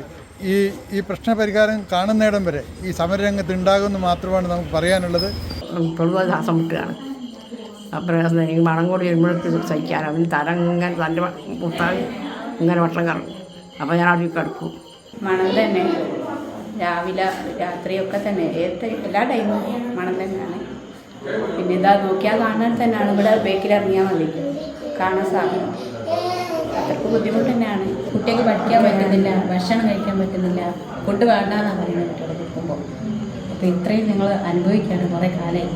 ഈ പ്രശ്നപരിഹാരം കാണുന്നിടം വരെ ഈ സമരരംഗത്ത് ഉണ്ടാകുമെന്ന് മാത്രമാണ് നമുക്ക് പറയാനുള്ളത്. തൊഴുവ ശ്വാസം മുട്ടുകയാണ്. അപ്പം എനിക്ക് മണം കൂടി വരുമ്പോഴേക്ക് സഹിക്കാൻ അവന് തല ഇങ്ങനെ തൻ്റെ മുട്ടാൻ ഇങ്ങനെ വട്ടം കറങ്ങും. അപ്പോൾ ഞാൻ അവിടെ കിടക്കും. മണം തന്നെ രാവിലെ രാത്രിയൊക്കെ തന്നെ എല്ലാ ടൈമും മണം തന്നെയാണ്. പിന്നെ ഇതാ നോക്കിയാൽ കാണാൻ തന്നെയാണ്. ഇവിടെ ബേക്കിലിറങ്ങിയാൽ മതി കാണാൻ സാധനം. അത്രയ്ക്ക് ബുദ്ധിമുട്ട് തന്നെയാണ്. കുട്ടിക്ക് പഠിക്കാൻ പറ്റുന്നില്ല, ഭക്ഷണം കഴിക്കാൻ പറ്റുന്നില്ല, ഫുഡ് വേണ്ടാന്നാണ് പറയുന്നത് കുട്ടികളെ കൊടുക്കുമ്പോൾ. അപ്പോൾ ഇത്രയും നിങ്ങൾ അനുഭവിക്കുകയാണ് കുറേ കാലമായി.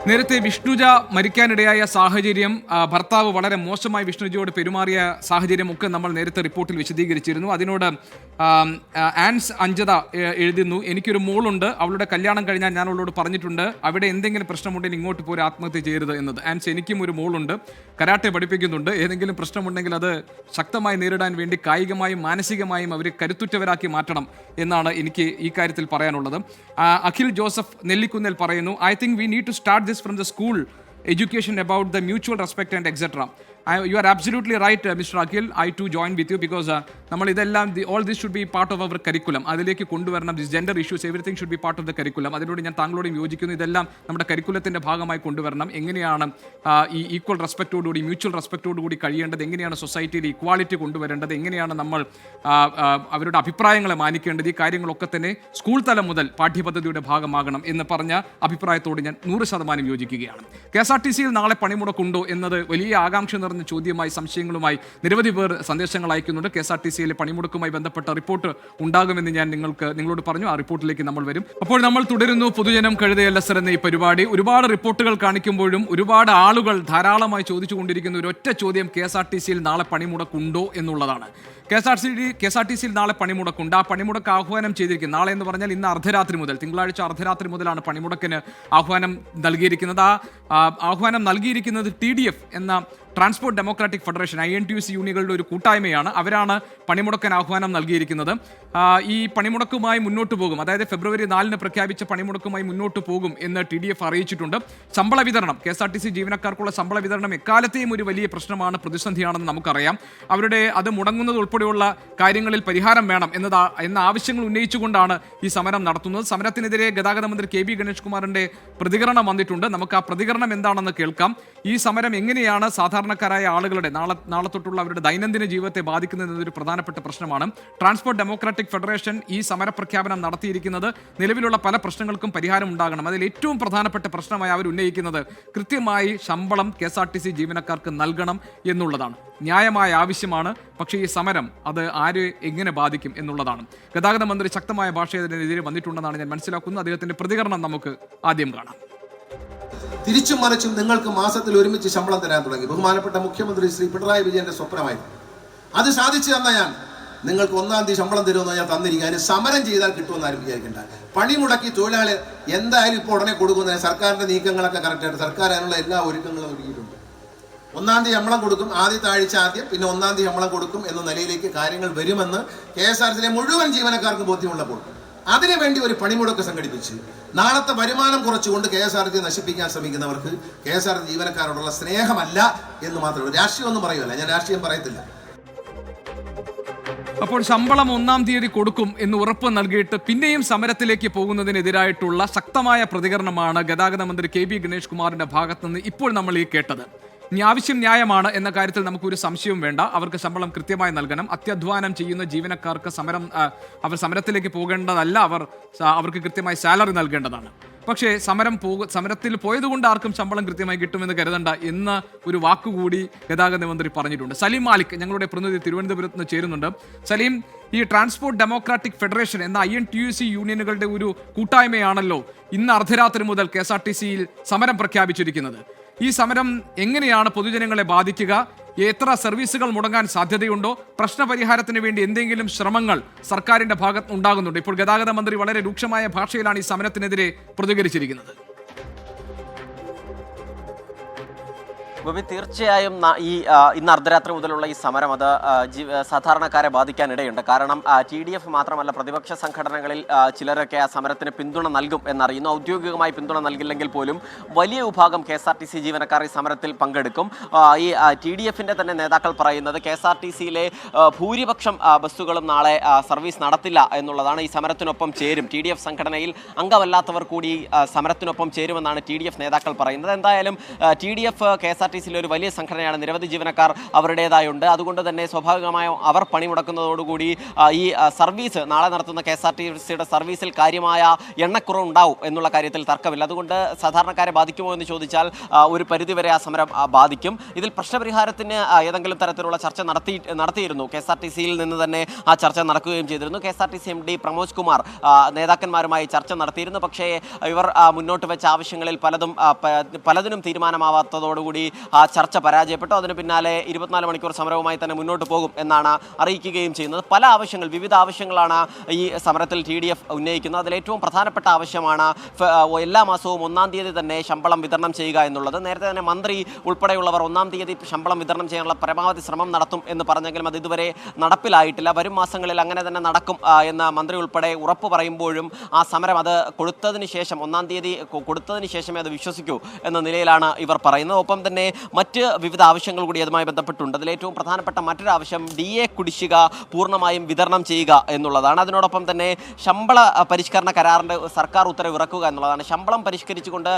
നേരത്തെ വിഷ്ണുജ മരിക്കാനിടയായ സാഹചര്യം, ഭർത്താവ് വളരെ മോശമായി വിഷ്ണുജയോട് പെരുമാറിയ സാഹചര്യം ഒക്കെ നമ്മൾ നേരത്തെ റിപ്പോർട്ടിൽ വിശദീകരിച്ചിരുന്നു. അതിനോട് ആൻസ് അഞ്ജത എഴുതുന്നു, എനിക്കൊരു മോളുണ്ട്, അവളുടെ കല്യാണം കഴിഞ്ഞാൽ ഞാൻ അവളോട് പറഞ്ഞിട്ടുണ്ട് അവിടെ എന്തെങ്കിലും പ്രശ്നമുണ്ടെങ്കിൽ ഇങ്ങോട്ട് പോയി ആത്മഹത്യ ചെയ്യരുത് എന്നത്. ആൻസ്, എനിക്കും ഒരു മോളുണ്ട്, കരാട്ടെ പഠിപ്പിക്കുന്നുണ്ട്, ഏതെങ്കിലും പ്രശ്നമുണ്ടെങ്കിൽ അത് ശക്തമായി നേരിടാൻ വേണ്ടി കായികമായും മാനസികമായും അവരെ കരുത്തുറ്റവരാക്കി മാറ്റണം എന്നാണ് എനിക്ക് ഈ കാര്യത്തിൽ പറയാനുള്ളത്. അഖിൽ ജോസഫ് നെല്ലിക്കുന്നേൽ പറയുന്നു, I think we need to start this from the school education about the mutual respect and etc. You are absolutely right, Mr. Akhil. I too join with you because നമ്മൾ ഇതെല്ലാം all this should be part of our curriculum. അതിലേക്ക് കൊണ്ടുവരണം. This gender issues, everything should be part of the curriculum. അതിനോട് ഞാൻ താങ്കളോടും യോജിക്കുന്നു. ഇതെല്ലാം നമ്മുടെ കരിക്കുലത്തിൻ്റെ ഭാഗമായി കൊണ്ടുവരണം. എങ്ങനെയാണ് ഈ ഈക്വൽ റെസ്പെക്റ്റോടുകൂടി, മ്യൂച്വൽ റെസ്പെക്റ്റോടുകൂടി കഴിയേണ്ടത്, എങ്ങനെയാണ് സൊസൈറ്റിയിൽ ഇക്വാളിറ്റി കൊണ്ടുവരേണ്ടത്, എങ്ങനെയാണ് നമ്മൾ അവരുടെ അഭിപ്രായങ്ങളെ മാനിക്കേണ്ടത്, ഈ കാര്യങ്ങളൊക്കെ തന്നെ സ്കൂൾ തലം മുതൽ പാഠ്യപദ്ധതിയുടെ ഭാഗമാകണം എന്ന് പറഞ്ഞ അഭിപ്രായത്തോട് ഞാൻ 100% യോജിക്കുകയാണ്. KSRTCയിൽ നാളെ പണിമുടക്കുണ്ടോ എന്നത് വലിയ ആകാംക്ഷ നിറഞ്ഞ ചോദ്യമായി, സംശയങ്ങളുമായി നിരവധി പേർ സന്ദേശങ്ങൾ അയക്കുന്നുണ്ട്. KSRTCയിലെ പണിമുടക്കുമായി ബന്ധപ്പെട്ട റിപ്പോർട്ട് ഉണ്ടാകുമെന്ന് ഞാൻ നിങ്ങളോട് പറഞ്ഞു. ആ റിപ്പോർട്ടിലേക്ക് നമ്മൾ വരും. അപ്പോൾ നമ്മൾ തുടരുന്നു പൊതുജനം കഴുതയല്ല സർ എന്ന ഈ പരിപാടി. ഒരുപാട് റിപ്പോർട്ടുകൾ കാണിക്കുമ്പോഴും ഒരുപാട് ആളുകൾ ധാരാളമായി ചോദിച്ചുകൊണ്ടിരിക്കുന്ന ഒരൊറ്റ ചോദ്യം, KSRTCയിൽ നാളെ പണിമുടക്കുണ്ടോ എന്നുള്ളതാണ്. KSRTCയിൽ നാളെ പണിമുടക്കുണ്ട്. ആ പണിമുടക്ക് ആഹ്വാനം ചെയ്തിരിക്കുന്നത് നാളെ എന്ന് പറഞ്ഞാൽ ഇന്ന് അർദ്ധരാത്രി മുതൽ, തിങ്കളാഴ്ച അർദ്ധരാത്രി മുതലാണ് പണിമുടക്കിന് ആഹ്വാനം നൽകിയിരിക്കുന്നത്. ആ ആഹ്വാനം നൽകിയിരിക്കുന്നത് TDF എന്ന ട്രാൻസ്പോർട്ട് ഡെമോക്രാറ്റിക് ഫെഡറേഷൻ, INTUC യൂണിയനുകളുടെ ഒരു കൂട്ടായ്മയാണ്. അവരാണ് പണിമുടക്കാൻ ആഹ്വാനം നൽകിയിരിക്കുന്നത്. ഈ പണിമുടക്കുമായി മുന്നോട്ട് പോകും, അതായത് ഫെബ്രുവരി 4 പ്രഖ്യാപിച്ച പണിമുടക്കുമായി മുന്നോട്ട് പോകും എന്ന് TDF അറിയിച്ചിട്ടുണ്ട്. ശമ്പള വിതരണം, KSRTC ജീവനക്കാർക്കുള്ള ശമ്പള വിതരണം എക്കാലത്തെയും ഒരു വലിയ പ്രശ്നമാണ്, പ്രതിസന്ധിയാണെന്ന് നമുക്കറിയാം. അവരുടെ അത് മുടങ്ങുന്നത് ഉൾപ്പെടെയുള്ള കാര്യങ്ങളിൽ പരിഹാരം വേണം എന്ന ആവശ്യങ്ങൾ ഉന്നയിച്ചുകൊണ്ടാണ് ഈ സമരം നടത്തുന്നത്. സമരത്തിനെതിരെ ഗതാഗത മന്ത്രി KB ഗണേഷ് കുമാറിന്റെ പ്രതികരണം വന്നിട്ടുണ്ട്. നമുക്ക് ആ പ്രതികരണം എന്താണെന്ന് കേൾക്കാം. ഈ സമരം എങ്ങനെയാണ് സാധാരണക്കാരായ ആളുകളുടെ നാളെ തൊട്ടുള്ള അവരുടെ ദൈനംദിന ജീവിതത്തെ ബാധിക്കുന്നത് എന്നതൊരു പ്രധാനപ്പെട്ട പ്രശ്നമാണ്. ട്രാൻസ്പോർട്ട് ഡെമോക്രാറ്റിക് ഫെഡറേഷൻ ഈ സമരപ്രഖ്യാപനം നടത്തിയിരിക്കുന്നത് നിലവിലുള്ള പല പ്രശ്നങ്ങൾക്കും പരിഹാരം ഉണ്ടാകണം. അതിൽ ഏറ്റവും പ്രധാനപ്പെട്ട പ്രശ്നമായി അവർ ഉന്നയിക്കുന്നത് കൃത്യമായി ശമ്പളം KSRTC ജീവനക്കാർക്ക് നൽകണം എന്നുള്ളതാണ്. ന്യായമായ ആവശ്യമാണ്. പക്ഷേ ഈ സമരം അത് ആരെ എങ്ങനെ ബാധിക്കും എന്നുള്ളതാണ്. ഗതാഗത മന്ത്രി ശക്തമായ ഭാഷയിൽ ഇതിനെതിരെ വന്നിട്ടുണ്ടെന്നാണ് ഞാൻ മനസ്സിലാക്കുന്നത്. അദ്ദേഹത്തിന്റെ പ്രതികരണം നമുക്ക് ആദ്യം കാണാം. തിരിച്ചും മറിച്ചും നിങ്ങൾക്ക് മാസത്തിൽ ഒരുമിച്ച് ശമ്പളം തരാൻ തുടങ്ങി. ബഹുമാനപ്പെട്ട മുഖ്യമന്ത്രി ശ്രീ പിണറായി വിജയന്റെ സ്വപ്നമായിരുന്നു. അത് സാധിച്ചു തന്ന ഞാൻ നിങ്ങൾക്ക് 1-ാം തീയതി ശമ്പളം തരുമെന്ന് ഞാൻ തന്നിരിക്കുക. അതിന് സമരം ചെയ്താൽ കിട്ടുമെന്ന് ആരും വിചാരിക്കേണ്ട. പണിമുടക്കി തൊഴിലാളി എന്തായാലും ഇപ്പോൾ ഉടനെ കൊടുക്കുന്നത് സർക്കാരിന്റെ നീക്കങ്ങളൊക്കെ കറക്റ്റായിട്ട് സർക്കാർ അതിനുള്ള എല്ലാ ഒരുക്കങ്ങളും ഒരുക്കിയിട്ടുണ്ട്. 1-ാം തീയതി ശമ്പളം കൊടുക്കും, ആദ്യത്തെ ആഴ്ച ആദ്യം, പിന്നെ 1-ാം തീയതി ശമ്പളം കൊടുക്കും എന്ന നിലയിലേക്ക് കാര്യങ്ങൾ വരുമെന്ന് KSRTCയിലെ മുഴുവൻ ജീവനക്കാർക്ക് ബോധ്യമുള്ളപ്പോൾ അതിനുവേണ്ടി ഒരു പണിമുടക്ക് സംഘടിപ്പിച്ച് നാളത്തെ വരുമാനം കുറച്ചുകൊണ്ട് KSRTC നശിപ്പിക്കാൻ ശ്രമിക്കുന്നവർക്ക് KSRTC ജീവനക്കാരോടുള്ള സ്നേഹമല്ല എന്ന് മാത്രമേ ഉള്ളൂ. രാഷ്ട്രീയം ഒന്നും പറയുമല്ല, ഞാൻ രാഷ്ട്രീയം പറയത്തില്ല. അപ്പോൾ ശമ്പളം 1-ാം തീയതി കൊടുക്കും എന്ന് ഉറപ്പ് നൽകിയിട്ട് പിന്നെയും സമരത്തിലേക്ക് പോകുന്നതിനെതിരായിട്ടുള്ള ശക്തമായ പ്രതികരണമാണ് ഗതാഗത മന്ത്രി KB ഗണേഷ് കുമാറിന്റെ ഭാഗത്തുനിന്ന് ഇപ്പോൾ നമ്മൾ ഈ കേട്ടത്. ഇനി ആവശ്യം ന്യായമാണ് എന്ന കാര്യത്തിൽ നമുക്കൊരു സംശയവും വേണ്ട. അവർക്ക് ശമ്പളം കൃത്യമായി നൽകണം. അത്യധ്വാനം ചെയ്യുന്ന ജീവനക്കാർക്ക് അവർ സമരത്തിലേക്ക് പോകേണ്ടതല്ല, അവർക്ക് കൃത്യമായി സാലറി നൽകേണ്ടതാണ്. പക്ഷേ സമരത്തിൽ പോയതുകൊണ്ട് ആർക്കും ശമ്പളം കൃത്യമായി കിട്ടുമെന്ന് കരുതണ്ട എന്ന ഒരു വാക്കുകൂടി ഗതാഗത മന്ത്രി പറഞ്ഞിട്ടുണ്ട്. സലീം മാലിക് ഞങ്ങളുടെ പ്രതിനിധി തിരുവനന്തപുരത്ത് നിന്ന് ചേരുന്നുണ്ട്. സലീം, ഈ ട്രാൻസ്പോർട്ട് ഡെമോക്രാറ്റിക് ഫെഡറേഷൻ എന്ന INTUC യൂണിയനുകളുടെ ഒരു കൂട്ടായ്മയാണല്ലോ ഇന്ന് അർദ്ധരാത്രി മുതൽ KSRTCയിൽ സമരം പ്രഖ്യാപിച്ചിരിക്കുന്നത്. ഈ സമരം എങ്ങനെയാണ് പൊതുജനങ്ങളെ ബാധിക്കുക? എത്ര സർവീസുകൾ മുടങ്ങാൻ സാധ്യതയുണ്ടോ? പ്രശ്നപരിഹാരത്തിന് വേണ്ടി എന്തെങ്കിലും ശ്രമങ്ങൾ സർക്കാരിന്റെ ഭാഗത്ത് ഉണ്ടാകുന്നുണ്ട്? ഇപ്പോൾ ഗതാഗത മന്ത്രി വളരെ രൂക്ഷമായ ഭാഷയിലാണ് ഈ സമരത്തിനെതിരെ പ്രതികരിച്ചിരിക്കുന്നത്. ഗോപി, തീർച്ചയായും ഇന്ന് അർദ്ധരാത്രി മുതലുള്ള ഈ സമരം അത് സാധാരണക്കാരെ ബാധിക്കാനിടയുണ്ട്. കാരണം TDF മാത്രമല്ല, പ്രതിപക്ഷ സംഘടനകളിൽ ചിലരൊക്കെ ആ സമരത്തിന് പിന്തുണ നൽകും എന്നറിയുന്നു. ഔദ്യോഗികമായി പിന്തുണ നൽകില്ലെങ്കിൽ പോലും വലിയ വിഭാഗം KSRTC ജീവനക്കാർ ഈ സമരത്തിൽ പങ്കെടുക്കും. ഈ TDFിൻ്റെ തന്നെ നേതാക്കൾ പറയുന്നത് KSRTCയിലെ ഭൂരിപക്ഷം ബസ്സുകളും നാളെ സർവീസ് നടത്തില്ല എന്നുള്ളതാണ്. ഈ സമരത്തിനൊപ്പം ചേരും, TDF സംഘടനയിൽ അംഗമല്ലാത്തവർ കൂടി സമരത്തിനൊപ്പം ചേരുമെന്നാണ് TDF നേതാക്കൾ പറയുന്നത്. എന്തായാലും TDF KSRTCയിലെ ഒരു വലിയ സംഘടനയാണ്. നിരവധി ജീവനക്കാർ അവരുടേതായുണ്ട്. അതുകൊണ്ട് തന്നെ സ്വാഭാവികമായും അവർ പണിമുടക്കുന്നതോടുകൂടി ഈ സർവീസ് നാളെ നടത്തുന്ന KSRTCയുടെ സർവീസിൽ കാര്യമായ എണ്ണക്കുറവുണ്ടാവും എന്നുള്ള കാര്യത്തിൽ തർക്കമില്ല. അതുകൊണ്ട് സാധാരണക്കാരെ ബാധിക്കുമോ എന്ന് ചോദിച്ചാൽ ഒരു പരിധിവരെ ആ സമരം ബാധിക്കും. ഇതിൽ പ്രശ്നപരിഹാരത്തിന് ഏതെങ്കിലും തരത്തിലുള്ള ചർച്ച നടത്തിയിരുന്നു. KSRTCയിൽ നിന്ന് തന്നെ ആ ചർച്ച നടക്കുകയും ചെയ്തിരുന്നു. KSRTC MD പ്രമോദ് കുമാർ നേതാക്കന്മാരുമായി ചർച്ച നടത്തിയിരുന്നു. പക്ഷേ ഇവർ മുന്നോട്ട് വെച്ച ആവശ്യങ്ങളിൽ പലതിനും തീരുമാനമാവാത്തതോടുകൂടി ആ ചർച്ച പരാജയപ്പെട്ടു. അതിന് പിന്നാലെ 24 മണിക്കൂർ സമരവുമായി തന്നെ മുന്നോട്ട് പോകും എന്നാണ് അറിയിക്കുകയും ചെയ്യുന്നത്. പല ആവശ്യങ്ങൾ, വിവിധ ആവശ്യങ്ങളാണ് ഈ സമരത്തിൽ TDF ഉന്നയിക്കുന്നത്. അതിലേറ്റവും പ്രധാനപ്പെട്ട ആവശ്യമാണ് എല്ലാ മാസവും 1-ാം തീയതി തന്നെ ശമ്പളം വിതരണം ചെയ്യുക എന്നുള്ളത്. നേരത്തെ തന്നെ മന്ത്രി ഉൾപ്പെടെയുള്ളവർ 1-ാം തീയതി ശമ്പളം വിതരണം ചെയ്യാനുള്ള പരമാവധി ശ്രമം നടത്തും എന്ന് പറഞ്ഞെങ്കിലും അത് ഇതുവരെ നടപ്പിലായിട്ടില്ല. വരും മാസങ്ങളിൽ അങ്ങനെ തന്നെ നടക്കും എന്ന് മന്ത്രി ഉൾപ്പെടെ ഉറപ്പ് പറയുമ്പോഴും ആ സമരം അത് കൊടുത്തതിന് ശേഷം 1-ാം തീയതി കൊടുത്തതിന് ശേഷമേ അത് വിശ്വസിക്കൂ എന്ന നിലയിലാണ് ഇവർ പറയുന്നത്. ഒപ്പം തന്നെ മറ്റ് വിവിധ ആവശ്യങ്ങൾ കൂടി അതുമായി ബന്ധപ്പെട്ടുണ്ട്. അതിലേറ്റവും പ്രധാനപ്പെട്ട മറ്റൊരു ആവശ്യം DA കുടിശ്ശിക പൂർണ്ണമായും വിതരണം ചെയ്യുക എന്നുള്ളതാണ്. അതിനോടൊപ്പം തന്നെ ശമ്പള പരിഷ്കരണ കരാറിൻ്റെ സർക്കാർ ഉത്തരവ് ഇറക്കുക എന്നുള്ളതാണ്. ശമ്പളം പരിഷ്കരിച്ചുകൊണ്ട്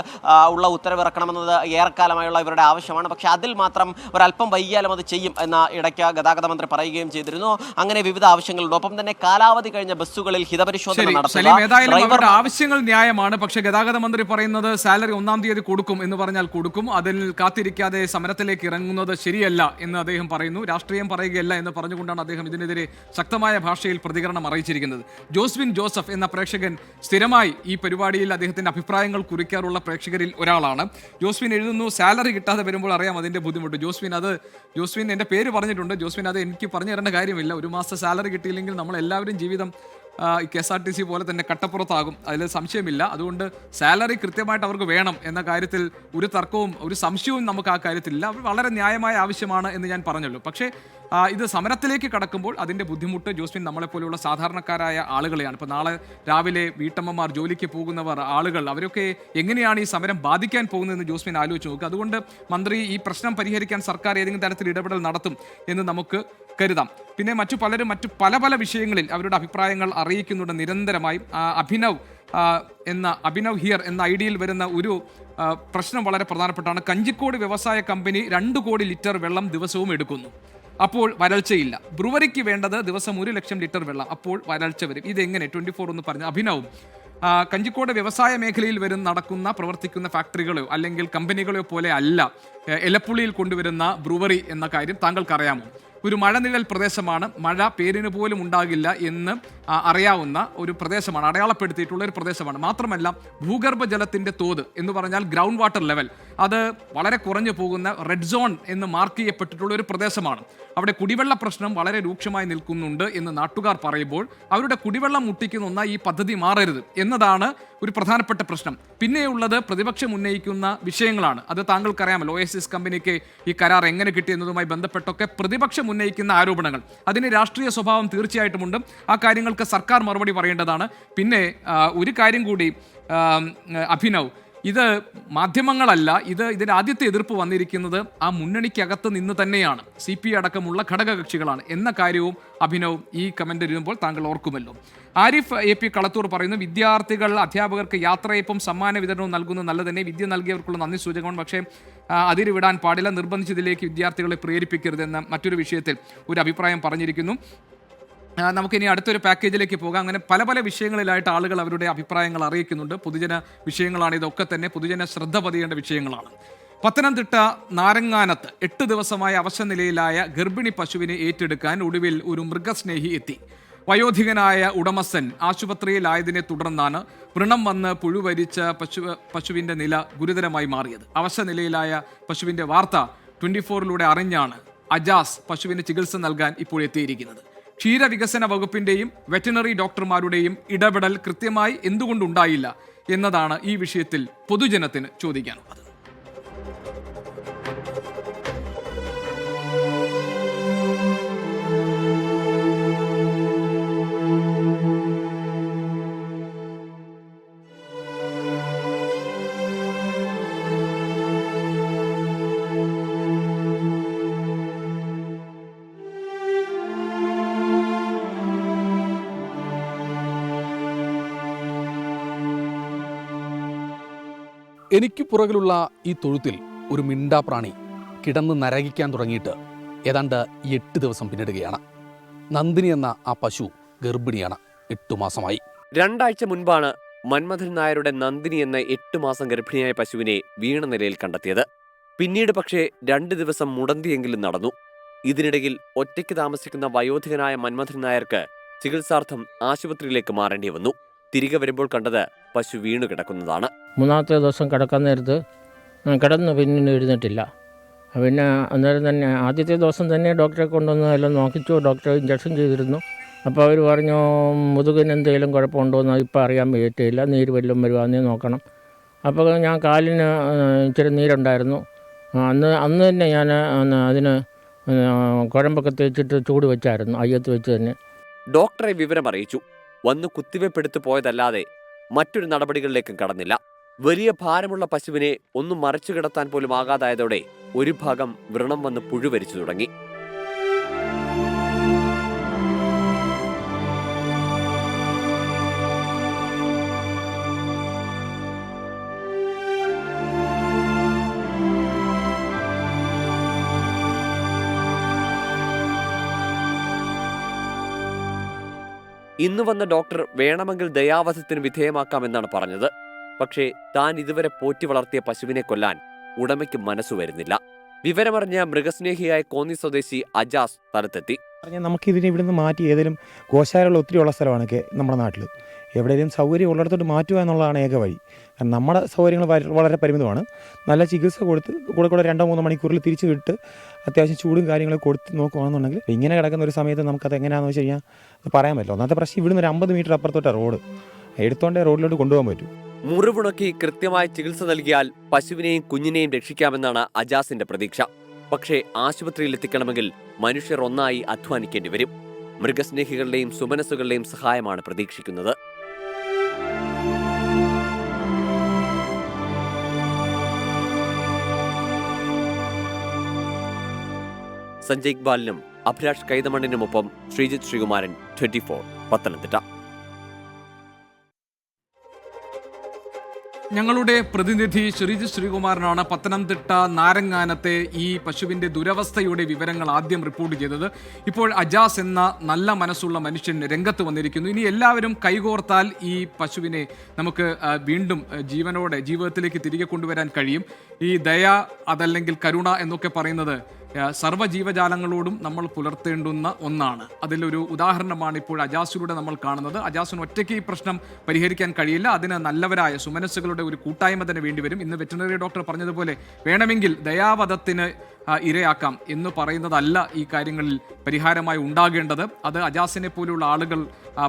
ഉള്ള ഉത്തരവ് ഇറക്കണമെന്നത് ഏറെക്കാലമായുള്ള ഇവരുടെ ആവശ്യമാണ്. പക്ഷേ അതിൽ മാത്രം ഒരല്പം വൈകിയാലും അത് ചെയ്യും എന്ന ഇടയ്ക്ക് ഗതാഗത മന്ത്രി പറയുകയും ചെയ്തിരുന്നു. അങ്ങനെ വിവിധ ആവശ്യങ്ങളുണ്ട്. ഒപ്പം തന്നെ കാലാവധി കഴിഞ്ഞ ബസ്സുകളിൽ ഹിതപരിശോധന നടത്തുക. ആവശ്യങ്ങൾ ന്യായമാണ്. പക്ഷേ ഗതാഗത മന്ത്രി പറയുന്നത് സാലറി 1-ാം തീയതി കൊടുക്കും എന്ന് പറഞ്ഞാൽ കൊടുക്കും, അതിൽ കാത്തിരിക്കാതെ സമരത്തിലേക്ക് ഇറങ്ങുന്നത് ശരിയല്ല എന്ന് അദ്ദേഹം പറയുന്നു. രാഷ്ട്രീയം പറയുകയല്ല എന്ന് പറഞ്ഞുകൊണ്ടാണ് അദ്ദേഹം ഇതിനെതിരെ ശക്തമായ ഭാഷയിൽ പ്രതികരണം അറിയിച്ചിരിക്കുന്നത്. ജോസ്വിൻ ജോസഫ് എന്ന പ്രേക്ഷകൻ സ്ഥിരമായി ഈ പരിപാടിയിൽ അദ്ദേഹത്തിന്റെ അഭിപ്രായങ്ങൾ കുറിക്കാറുള്ള പ്രേക്ഷകരിൽ ഒരാളാണ്. ജോസ്വിൻ എഴുതുന്നു, സാലറി കിട്ടാതെ വരുമ്പോൾ അറിയാം അതിന്റെ ബുദ്ധിമുട്ട്. ജോസ്വിൻ എൻ്റെ പേര് പറഞ്ഞിട്ടുണ്ട്. ജോസ്വിൻ അത് എനിക്ക് പറഞ്ഞു തരേണ്ട കാര്യമില്ല. ഒരു മാസം സാലറി കിട്ടിയില്ലെങ്കിൽ നമ്മളെല്ലാവരും ജീവിതം KSRTC പോലെ തന്നെ കട്ടപ്പുറത്താകും, അതിൽ സംശയമില്ല. അതുകൊണ്ട് സാലറി കൃത്യമായിട്ട് അവർക്ക് വേണം എന്ന കാര്യത്തിൽ ഒരു തർക്കവും ഒരു സംശയവും നമുക്ക് ആ കാര്യത്തിലില്ല. അവർ വളരെ ന്യായമായ ആവശ്യമാണ് എന്ന് ഞാൻ പറഞ്ഞല്ലോ. പക്ഷേ ഇത് സമരത്തിലേക്ക് കടക്കുമ്പോൾ അതിൻ്റെ ബുദ്ധിമുട്ട് ജോസ്വിൻ നമ്മളെപ്പോലെയുള്ള സാധാരണക്കാരായ ആളുകളെയാണ്. ഇപ്പോൾ നാളെ രാവിലെ വീട്ടമ്മമാർ, ജോലിക്ക് പോകുന്നവർ, ആളുകൾ, അവരൊക്കെ എങ്ങനെയാണ് ഈ സമരം ബാധിക്കാൻ പോകുന്നതെന്ന് ജോസ്വിൻ ആലോചിച്ച് നോക്കുക. അതുകൊണ്ട് മന്ത്രി ഈ പ്രശ്നം പരിഹരിക്കാൻ സർക്കാർ ഏതെങ്കിലും തരത്തിൽ ഇടപെടൽ നടത്തും എന്ന് നമുക്ക് കരുതാം. പിന്നെ മറ്റു പല വിഷയങ്ങളിൽ അവരുടെ അഭിപ്രായങ്ങൾ അറിയിക്കുന്നുണ്ട് നിരന്തരമായി. അഭിനവ് ഹിയർ എന്ന ഐഡിയിൽ വരുന്ന ഒരു പ്രശ്നം വളരെ പ്രധാനപ്പെട്ടാണ്. കഞ്ചിക്കോട് വ്യവസായ കമ്പനി 2 കോടി ലിറ്റർ വെള്ളം ദിവസവും എടുക്കുന്നു, അപ്പോൾ വരൾച്ചയില്ല. ബ്രുവറിക്ക് വേണ്ടത് ദിവസം 1 ലക്ഷം ലിറ്റർ വെള്ളം, അപ്പോൾ വരൾച്ച വരും. ഇതെങ്ങനെ? 24 എന്ന് പറഞ്ഞു അഭിനവും. കഞ്ചിക്കോട് വ്യവസായ മേഖലയിൽ പ്രവർത്തിക്കുന്ന ഫാക്ടറികളോ അല്ലെങ്കിൽ കമ്പനികളോ പോലെ അല്ല എലപ്പുള്ളിയിൽ കൊണ്ടുവരുന്ന ബ്രുവറി എന്ന കാര്യം താങ്കൾക്കറിയാമോ? ഒരു മഴനിഴൽ പ്രദേശമാണ്, മഴ പേരിന് പോലും ഉണ്ടാകില്ല എന്ന് അറിയാവുന്ന ഒരു പ്രദേശമാണ്, അടയാളപ്പെടുത്തിയിട്ടുള്ള ഒരു പ്രദേശമാണ്. മാത്രമല്ല ഭൂഗർഭജലത്തിൻ്റെ തോത് എന്ന് പറഞ്ഞാൽ ഗ്രൗണ്ട് വാട്ടർ ലെവൽ അത് വളരെ കുറഞ്ഞു പോകുന്ന റെഡ് സോൺ എന്ന് മാർക്ക് ചെയ്യപ്പെട്ടിട്ടുള്ള ഒരു പ്രദേശമാണ്. അവിടെ കുടിവെള്ള പ്രശ്നം വളരെ രൂക്ഷമായി നിൽക്കുന്നുണ്ട് എന്ന് നാട്ടുകാർ പറയുമ്പോൾ അവരുടെ കുടിവെള്ളം മുട്ടിക്കുന്ന ഒന്നായി ഈ പദ്ധതി മാറരുത് എന്നതാണ് ഒരു പ്രധാനപ്പെട്ട പ്രശ്നം. പിന്നെയുള്ളത് പ്രതിപക്ഷം ഉന്നയിക്കുന്ന വിഷയങ്ങളാണ്. അത് താങ്കൾക്കറിയാമല്ലോ, OSS കമ്പനിക്ക് ഈ കരാർ എങ്ങനെ കിട്ടിയെന്നതുമായി ബന്ധപ്പെട്ടൊക്കെ പ്രതിപക്ഷം ഉന്നയിക്കുന്ന ആരോപണങ്ങൾ, അതിന് രാഷ്ട്രീയ സ്വഭാവം തീർച്ചയായിട്ടുമുണ്ട്. ആ കാര്യങ്ങൾക്ക് സർക്കാർ മറുപടി പറയേണ്ടതാണ്. പിന്നെ ഒരു കാര്യം കൂടി അഭിനവ്, ഇത് മാധ്യമങ്ങളല്ല, ഇതിന് ആദ്യത്തെ എതിർപ്പ് വന്നിരിക്കുന്നത് ആ മുന്നണിക്കകത്ത് നിന്ന് തന്നെയാണ്. CPI അടക്കമുള്ള ഘടകകക്ഷികളാണ് എന്ന കാര്യവും അഭിനവ് ഈ കമൻ്റ് എഴുതുമ്പോൾ താങ്കൾ ഓർക്കുമല്ലോ. ആരിഫ് AP കളത്തൂർ പറയുന്നു, വിദ്യാർത്ഥികൾ അധ്യാപകർക്ക് യാത്രയപ്പും സമ്മാന വിതരണവും നൽകുന്നത് നല്ല തന്നെ, വിദ്യ നൽകിയവർക്കുള്ള നന്ദി സൂചകമാണ്, പക്ഷേ അതിര് വിടാൻ പാടില്ല, നിർബന്ധിച്ചതിലേക്ക് വിദ്യാർത്ഥികളെ പ്രേരിപ്പിക്കരുതെന്ന മറ്റൊരു വിഷയത്തിൽ ഒരു അഭിപ്രായം പറഞ്ഞിരിക്കുന്നു. നമുക്കിനി അടുത്തൊരു പാക്കേജിലേക്ക് പോകാം. അങ്ങനെ പല വിഷയങ്ങളിലായിട്ട് ആളുകൾ അവരുടെ അഭിപ്രായങ്ങൾ അറിയിക്കുന്നുണ്ട്. പൊതുജന വിഷയങ്ങളാണ് ഇതൊക്കെ തന്നെ, പൊതുജന ശ്രദ്ധ പതിയേണ്ട വിഷയങ്ങളാണ്. പത്തനംതിട്ട നാരങ്ങാനത്ത് 8 ദിവസമായ അവശനിലയിലായ ഗർഭിണി പശുവിനെ ഏറ്റെടുക്കാൻ ഒടുവിൽ ഒരു മൃഗസ്നേഹി എത്തി. വയോധികനായ ഉടമസ്ഥൻ ആശുപത്രിയിലായതിനെ തുടർന്നാണ് വ്രണം വന്ന് പുഴുവരിച്ച പശുവിൻ്റെ നില ഗുരുതരമായി മാറിയത്. അവശനിലയിലായ പശുവിൻ്റെ വാർത്ത 24-ലൂടെ അറിഞ്ഞാണ് അജാസ് പശുവിന് ചികിത്സ നൽകാൻ ഇപ്പോൾ എത്തിയിരിക്കുന്നത്. ക്ഷീരവികസന വകുപ്പിൻ്റെയും വെറ്ററിനറി ഡോക്ടർമാരുടെയും ഇടപെടൽ കൃത്യമായി എന്തുകൊണ്ടുണ്ടായില്ല എന്നതാണ് ഈ വിഷയത്തിൽ പൊതുജനത്തിന് ചോദിക്കാനുള്ളത്. എനിക്ക് പുറകിലുള്ള ഈ തൊഴുത്തിൽ ഒരു മിണ്ടാപ്രാണി കിടന്ന് നരകിക്കാൻ തുടങ്ങിയിട്ട് ഏതാണ്ട് 8 ദിവസം പിന്നിടുകയാണ്. നന്ദിനി എന്ന ആ പശു ഗർഭിണിയാണ്. 8 മാസമായി. 2 ആഴ്ച മുൻപാണ് മന്മഥൻ നായരുടെ നന്ദിനി എന്ന 8 മാസം ഗർഭിണിയായ പശുവിനെ വീണ നിലയിൽ കണ്ടെത്തിയത്. പിന്നീട് പക്ഷേ 2 ദിവസം മുടന്തിയെങ്കിലും നടന്നു. ഇതിനിടയിൽ ഒറ്റയ്ക്ക് താമസിക്കുന്ന വയോധികനായ മന്മഥൻ നായർക്ക് ചികിത്സാർത്ഥം ആശുപത്രിയിലേക്ക് മാറേണ്ടി വന്നു. തിരികെ വരുമ്പോൾ കണ്ടത് പശു വീണു കിടക്കുന്നതാണ്. 3-ാമത്തെ ദിവസം കിടക്കാൻ നേരത്ത് കിടന്നു, പിന്നീട് എഴുന്നേറ്റില്ല. പിന്നെ അന്നേരം തന്നെ ആദ്യത്തെ ദിവസം തന്നെ ഡോക്ടറെ കൊണ്ടുവന്ന് എല്ലാം നോക്കിച്ചു. ഡോക്ടർ ഇഞ്ചക്ഷൻ ചെയ്തിരുന്നു. അപ്പോൾ അവർ പറഞ്ഞു മുതുകിന് എന്തെങ്കിലും കുഴപ്പമുണ്ടോ എന്ന് ഇപ്പോൾ അറിയാൻ പറ്റിയില്ല, നീര് വല്ലതും വരുവാന്നേ നോക്കണം. അപ്പോൾ ഞാൻ കാലിന് ഇച്ചിരി നീരുണ്ടായിരുന്നു. അന്ന് തന്നെ ഞാൻ അതിന് കുഴമ്പൊക്കെ തേച്ചിട്ട് ചൂട് വെച്ചായിരുന്നു, അയ്യത്ത് വെച്ച് തന്നെ. ഡോക്ടറെ വിവരം അറിയിച്ചു. വന്ന് കുത്തിവെപ്പെടുത്തു പോയതല്ലാതെ മറ്റൊരു നടപടികളിലേക്കും കടന്നില്ല. വലിയ ഭാരമുള്ള പശുവിനെ ഒന്നും മറച്ചു കിടത്താൻ പോലും ആകാതായതോടെ ഒരു ഭാഗം വ്രണം വന്ന് പുഴുവരിച്ചു തുടങ്ങി. ഇന്ന് വന്ന ഡോക്ടർ വേണമെങ്കിൽ ദയാവധത്തിന് വിധേയമാക്കാമെന്നാണ് പറഞ്ഞത്. പക്ഷേ താൻ ഇതുവരെ പോറ്റി വളർത്തിയ പശുവിനെ കൊല്ലാൻ ഉടമയ്ക്ക് മനസ്സു വരുന്നില്ല. വിവരമറിഞ്ഞ മൃഗസ്നേഹിയായ കോന്നി സ്വദേശി അജാസ് സ്ഥലത്തെത്തി. നമുക്കിതിനെ ഇവിടുന്ന് മാറ്റി ഏതെങ്കിലും ഗോശാലകൾ ഒത്തിരി ഉള്ള സ്ഥലമാണ് നമ്മുടെ നാട്ടിൽ. എവിടെയെങ്കിലും സൗകര്യം ഉള്ളിടത്തോട്ട് മാറ്റുക എന്നുള്ളതാണ് ഏക വഴി. കാരണം നമ്മുടെ സൗകര്യങ്ങൾ വളരെ പരിമിതമാണ്. നല്ല ചികിത്സ കൊടുത്ത് കൂടെ 2-3 മണിക്കൂറിൽ തിരിച്ചു വിട്ട് അത്യാവശ്യം ചൂടും കാര്യങ്ങളൊക്കെ കൊടുത്ത് നോക്കുകയാണെന്നുണ്ടെങ്കിൽ ഇങ്ങനെ കിടക്കുന്ന ഒരു സമയത്ത് നമുക്കത് എങ്ങനെയാണെന്ന് വെച്ച് കഴിഞ്ഞാൽ അത് പറയാൻ പറ്റില്ല. ഒന്നാമത്തെ പ്രശ്നം ഇവിടുന്ന് ഒരു 50 മീറ്റർ അപ്പുറത്തോട്ട് റോഡ് എടുത്തോണ്ടേ റോഡിലോട്ട് കൊണ്ടുപോകാൻ പറ്റും. മുറിവുണക്കി കൃത്യമായ ചികിത്സ നൽകിയാൽ പശുവിനെയും കുഞ്ഞിനെയും രക്ഷിക്കാമെന്നാണ് അജാസിന്റെ പ്രതീക്ഷ. പക്ഷേ ആശുപത്രിയിൽ എത്തിക്കണമെങ്കിൽ മനുഷ്യർ ഒന്നായി അധ്വാനിക്കേണ്ടി വരും. മൃഗസ്നേഹികളുടെയും സുമനസ്സുകളുടെയും സഹായമാണ് പ്രതീക്ഷിക്കുന്നത്. സഞ്ജയ് ഇക്ബാലിനും അഭിലാഷ് കൈതമണ്ണിനുമൊപ്പം ശ്രീജിത്ത് ശ്രീകുമാരൻ, 24 പത്തനംതിട്ട. ഞങ്ങളുടെ പ്രതിനിധി ശ്രീജിത്ത് ശ്രീകുമാരനാണ് പത്തനംതിട്ട നാരങ്ങാനത്തെ ഈ പശുവിൻ്റെ ദുരവസ്ഥയുടെ വിവരങ്ങൾ ആദ്യം റിപ്പോർട്ട് ചെയ്തത്. ഇപ്പോൾ അജാസ് എന്ന നല്ല മനസ്സുള്ള മനുഷ്യൻ രംഗത്ത് വന്നിരിക്കുന്നു. ഇനി എല്ലാവരും കൈകോർത്താൽ ഈ പശുവിനെ നമുക്ക് വീണ്ടും ജീവിതത്തിലേക്ക് തിരികെ കൊണ്ടുവരാൻ കഴിയും. ഈ ദയ അതല്ലെങ്കിൽ കരുണ എന്നൊക്കെ പറയുന്നത് സർവ്വജീവജാലങ്ങളോടും നമ്മൾ പുലർത്തേണ്ടുന്ന ഒന്നാണ്. അതിലൊരു ഉദാഹരണമാണ് ഇപ്പോൾ അജാസിലൂടെ നമ്മൾ കാണുന്നത്. അജാസിന് ഒറ്റയ്ക്ക് ഈ പ്രശ്നം പരിഹരിക്കാൻ കഴിയില്ല. അതിന് നല്ലവരായ സുമനസ്സുകളുടെ ഒരു കൂട്ടായ്മ തന്നെ വേണ്ടിവരും. ഇന്ന് വെറ്ററിനറി ഡോക്ടർ പറഞ്ഞതുപോലെ വേണമെങ്കിൽ ദയാവധത്തിന് ഇരയാക്കാം എന്ന് പറയുന്നതല്ല ഈ കാര്യങ്ങളിൽ പരിഹാരമായി ഉണ്ടാകേണ്ടത്. അത് അജാസിനെ പോലെയുള്ള ആളുകൾ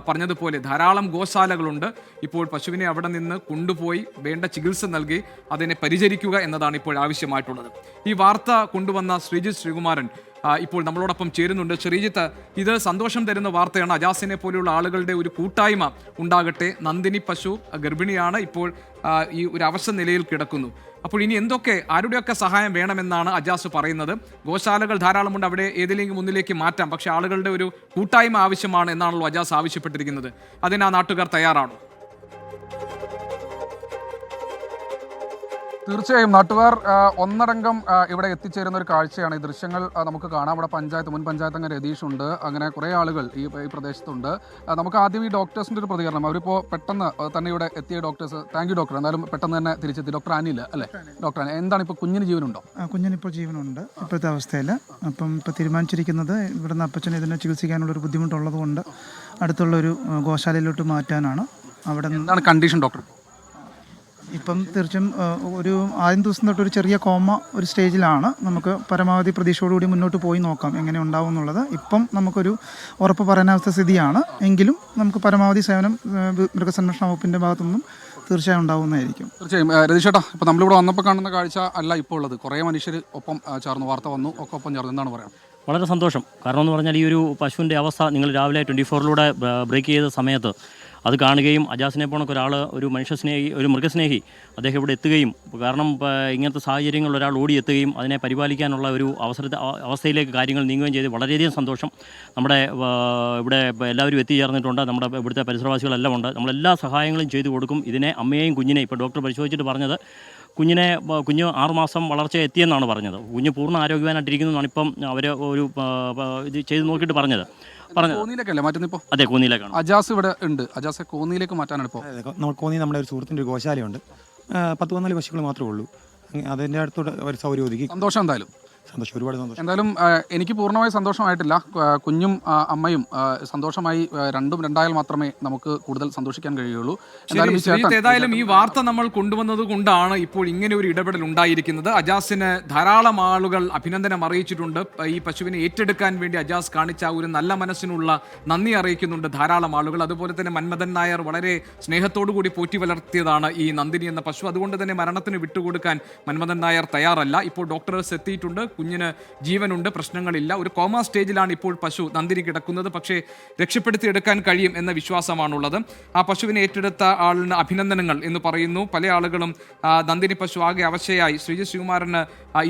പറഞ്ഞതുപോലെ ധാരാളം ഗോശാലകളുണ്ട്. ഇപ്പോൾ പശുവിനെ അവിടെ നിന്ന് കൊണ്ടുപോയി വേണ്ട ചികിത്സ നൽകി അതിനെ പരിചരിക്കുക എന്നതാണ് ഇപ്പോൾ ആവശ്യമായിട്ടുള്ളത്. ഈ വാർത്ത കൊണ്ടുവന്ന ശ്രീജിത്ത് ശ്രീകുമാരൻ ഇപ്പോൾ നമ്മളോടൊപ്പം ചേരുന്നുണ്ട്. ശ്രീജിത്ത്, ഇത് സന്തോഷം തരുന്ന വാർത്തയാണ്. അജാസിനെ പോലെയുള്ള ആളുകളുടെ ഒരു കൂട്ടായ്മ ഉണ്ടാകട്ടെ. നന്ദിനി പശു ഗർഭിണിയാണ്, ഇപ്പോൾ ഈ ഒരു അവശ നിലയിൽ കിടക്കുന്നു. അപ്പോൾ ഇനി ആരുടെയൊക്കെ സഹായം വേണമെന്നാണ് അജാസ് പറയുന്നത്? ഗോശാലകൾ ധാരാളമുണ്ട്, അവിടെ ഏതിലെങ്കിലും ഒന്നിലേക്ക് മാറ്റാം. പക്ഷേ ആളുകളുടെ ഒരു കൂട്ടായ്മ ആവശ്യമാണ് എന്നാണല്ലോ അജാസ് ആവശ്യപ്പെട്ടിരിക്കുന്നത്. അതിന് ആ നാട്ടുകാർ തയ്യാറാണോ? തീർച്ചയായും നാട്ടുകാർ ഒന്നടങ്കം ഇവിടെ എത്തിച്ചേരുന്ന ഒരു കാഴ്ചയാണ്. ഈ ദൃശ്യങ്ങൾ നമുക്ക് കാണാം. ഇവിടെ മുൻ പഞ്ചായത്ത് അംഗം രതീഷുണ്ട്, അങ്ങനെ കുറേ ആളുകൾ ഈ പ്രദേശത്തുണ്ട്. നമുക്ക് ആദ്യം ഈ ഡോക്ടേഴ്സിൻ്റെ ഒരു പ്രതികരണം. അവരിപ്പോൾ പെട്ടെന്ന് തന്നെ ഇവിടെ എത്തിയ ഡോക്ടേഴ്സ്, താങ്ക് യു ഡോക്ടർ, എന്തായാലും പെട്ടെന്ന് തന്നെ തിരിച്ചെത്തി. ഡോക്ടർ അനിൽ അല്ലേ? ഡോക്ടർ അനിൽ, എന്താണ് ഇപ്പോൾ കുഞ്ഞിന് ജീവനുണ്ടോ? കുഞ്ഞിനിപ്പോൾ ജീവനുണ്ട് ഇപ്പോഴത്തെ അവസ്ഥയിൽ. അപ്പം ഇപ്പോൾ തീരുമാനിച്ചിരിക്കുന്നത് ഇവിടുന്ന് അപ്പച്ചന് ഇതിനെ ചികിത്സിക്കാനുള്ളൊരു ബുദ്ധിമുട്ടുള്ളത് കൊണ്ട് അടുത്തുള്ളൊരു ഗോശാലയിലോട്ട് മാറ്റാനാണ്. അവിടെ എന്താണ് കണ്ടീഷൻ ഡോക്ടർ? ഇപ്പം തീർച്ചയായും ഒരു ആദ്യം ദിവസം തൊട്ടൊരു ചെറിയ കോമ ഒരു സ്റ്റേജിലാണ്. നമുക്ക് പരമാവധി പ്രതീക്ഷയോടുകൂടി മുന്നോട്ട് പോയി നോക്കാം എങ്ങനെ ഉണ്ടാവും എന്നുള്ളത്. ഇപ്പം നമുക്കൊരു ഉറപ്പ് പറയാനാവാത്ത സ്ഥിതിയാണ്. എങ്കിലും നമുക്ക് പരമാവധി സേവനം മൃഗസംരക്ഷണ വകുപ്പിൻ്റെ ഭാഗത്തുനിന്നും തീർച്ചയായും ഉണ്ടാവുന്നതായിരിക്കും. തീർച്ചയായും രതീഷേട്ടാ, ഇപ്പോൾ നമ്മളിവിടെ വന്നപ്പോൾ കാണുന്ന കാഴ്ച അല്ല ഇപ്പോൾ ഉള്ളത്. കുറേ മനുഷ്യർ ഒപ്പം ചേർന്ന് വാർത്ത വന്നു, ഒക്കെ ഒപ്പം ചേർന്ന്. എന്താണ് പറയാം? വളരെ സന്തോഷം. കാരണം എന്ന് പറഞ്ഞാൽ ഈ ഒരു പശുവിൻ്റെ അവസ്ഥ നിങ്ങൾ രാവിലെ 24 ബ്രേക്ക് ചെയ്ത സമയത്ത് അത് കാണുകയും അജാസിനെ പോണക്ക് ഒരാൾ, ഒരു മൃഗസ്നേഹി അദ്ദേഹം ഇവിടെ എത്തുകയും, കാരണം ഇങ്ങനത്തെ സാഹചര്യങ്ങളിൽ ഒരാൾ ഓടിയെത്തുകയും അതിനെ പരിപാലിക്കാനുള്ള ഒരു അവസ്ഥയിലേക്ക് കാര്യങ്ങൾ നീങ്ങുകയും ചെയ്ത് വളരെയധികം സന്തോഷം. നമ്മുടെ ഇവിടെ എല്ലാവരും എത്തിച്ചേർന്നിട്ടുണ്ട്. നമ്മുടെ ഇവിടുത്തെ പരിസരവാസികളെല്ലാം ഉണ്ട്. നമ്മളെല്ലാ സഹായങ്ങളും ചെയ്തു കൊടുക്കും. ഇതിനെ അമ്മയെയും കുഞ്ഞിനെയും ഇപ്പോൾ ഡോക്ടർ പരിശോധിച്ചിട്ട് പറഞ്ഞത് കുഞ്ഞ് 6 മാസം വളർച്ച എത്തിയെന്നാണ് പറഞ്ഞത്. കുഞ്ഞ് പൂർണ്ണ ആരോഗ്യവാനായിട്ടിരിക്കുന്നു എന്നാണ് ഇപ്പം അവർ ഒരു ഇത് ചെയ്ത് നോക്കിയിട്ട് പറഞ്ഞത്. കോന്നിയിലേക്കല്ലേ മാറ്റുന്നത് ഇപ്പോൾ? അതെ, കോന്നിയിലേക്കാണ്. അജാസ് ഇവിടെ ഉണ്ട്. അജാസെ കോന്നിയിലേക്ക് മാറ്റാനാണ് ഇപ്പോൾ. നമ്മൾ കോന്നി നമ്മുടെ ഒരു സുഹൃത്തിൻ്റെ ഒരു ഗോശാലയുണ്ട്. 10-14 പശുക്കൾ മാത്രമേ ഉള്ളൂ. അതിൻ്റെ അടുത്തോട്ട് ഒരു സൗകര്യം ഒതുക്കി. സന്തോഷം എന്തായാലും. സന്തോഷം, ഒരുപാട് സന്തോഷം. എന്തായാലും എനിക്ക് പൂർണ്ണമായി സന്തോഷമായിട്ടില്ല. കുഞ്ഞും അമ്മയും സന്തോഷമായി രണ്ടും രണ്ടായാൽ മാത്രമേ നമുക്ക് കൂടുതൽ സന്തോഷിക്കാൻ കഴിയുള്ളൂ. ഏതായാലും ഈ വാർത്ത നമ്മൾ കൊണ്ടുവന്നത് കൊണ്ടാണ് ഇപ്പോൾ ഇങ്ങനെ ഒരു ഇടപെടൽ ഉണ്ടായിരിക്കുന്നത്. അജാസിന് ധാരാളം ആളുകൾ അഭിനന്ദനം അറിയിച്ചിട്ടുണ്ട്. ഈ പശുവിനെ ഏറ്റെടുക്കാൻ വേണ്ടി അജാസ് കാണിച്ച ഒരു നല്ല മനസ്സിനുള്ള നന്ദി അറിയിക്കുന്നുണ്ട് ധാരാളം ആളുകൾ. അതുപോലെ തന്നെ മന്മഥൻ നായർ വളരെ സ്നേഹത്തോടു കൂടി പോറ്റി വളർത്തിയതാണ് ഈ നന്ദിനി എന്ന പശു. അതുകൊണ്ട് തന്നെ മരണത്തിന് വിട്ടുകൊടുക്കാൻ മന്മഥൻ നായർ തയ്യാറല്ല. ഇപ്പോൾ ഡോക്ടേഴ്സ് എത്തിയിട്ടുണ്ട്. കുഞ്ഞിന് ജീവനുണ്ട്, പ്രശ്നങ്ങളില്ല. ഒരു കോമ സ്റ്റേജിലാണ് ഇപ്പോൾ പശു നന്ദിനി കിടക്കുന്നത്. പക്ഷേ രക്ഷപ്പെടുത്തിയെടുക്കാൻ കഴിയും എന്ന വിശ്വാസമാണുള്ളത്. ആ പശുവിനെ ഏറ്റെടുത്ത ആളിന് അഭിനന്ദനങ്ങൾ എന്ന് പറയുന്നു പല ആളുകളും. നന്ദിനി പശു ആകെ അവശയായി. ശ്രീജിത് ശ്രീകുമാരന്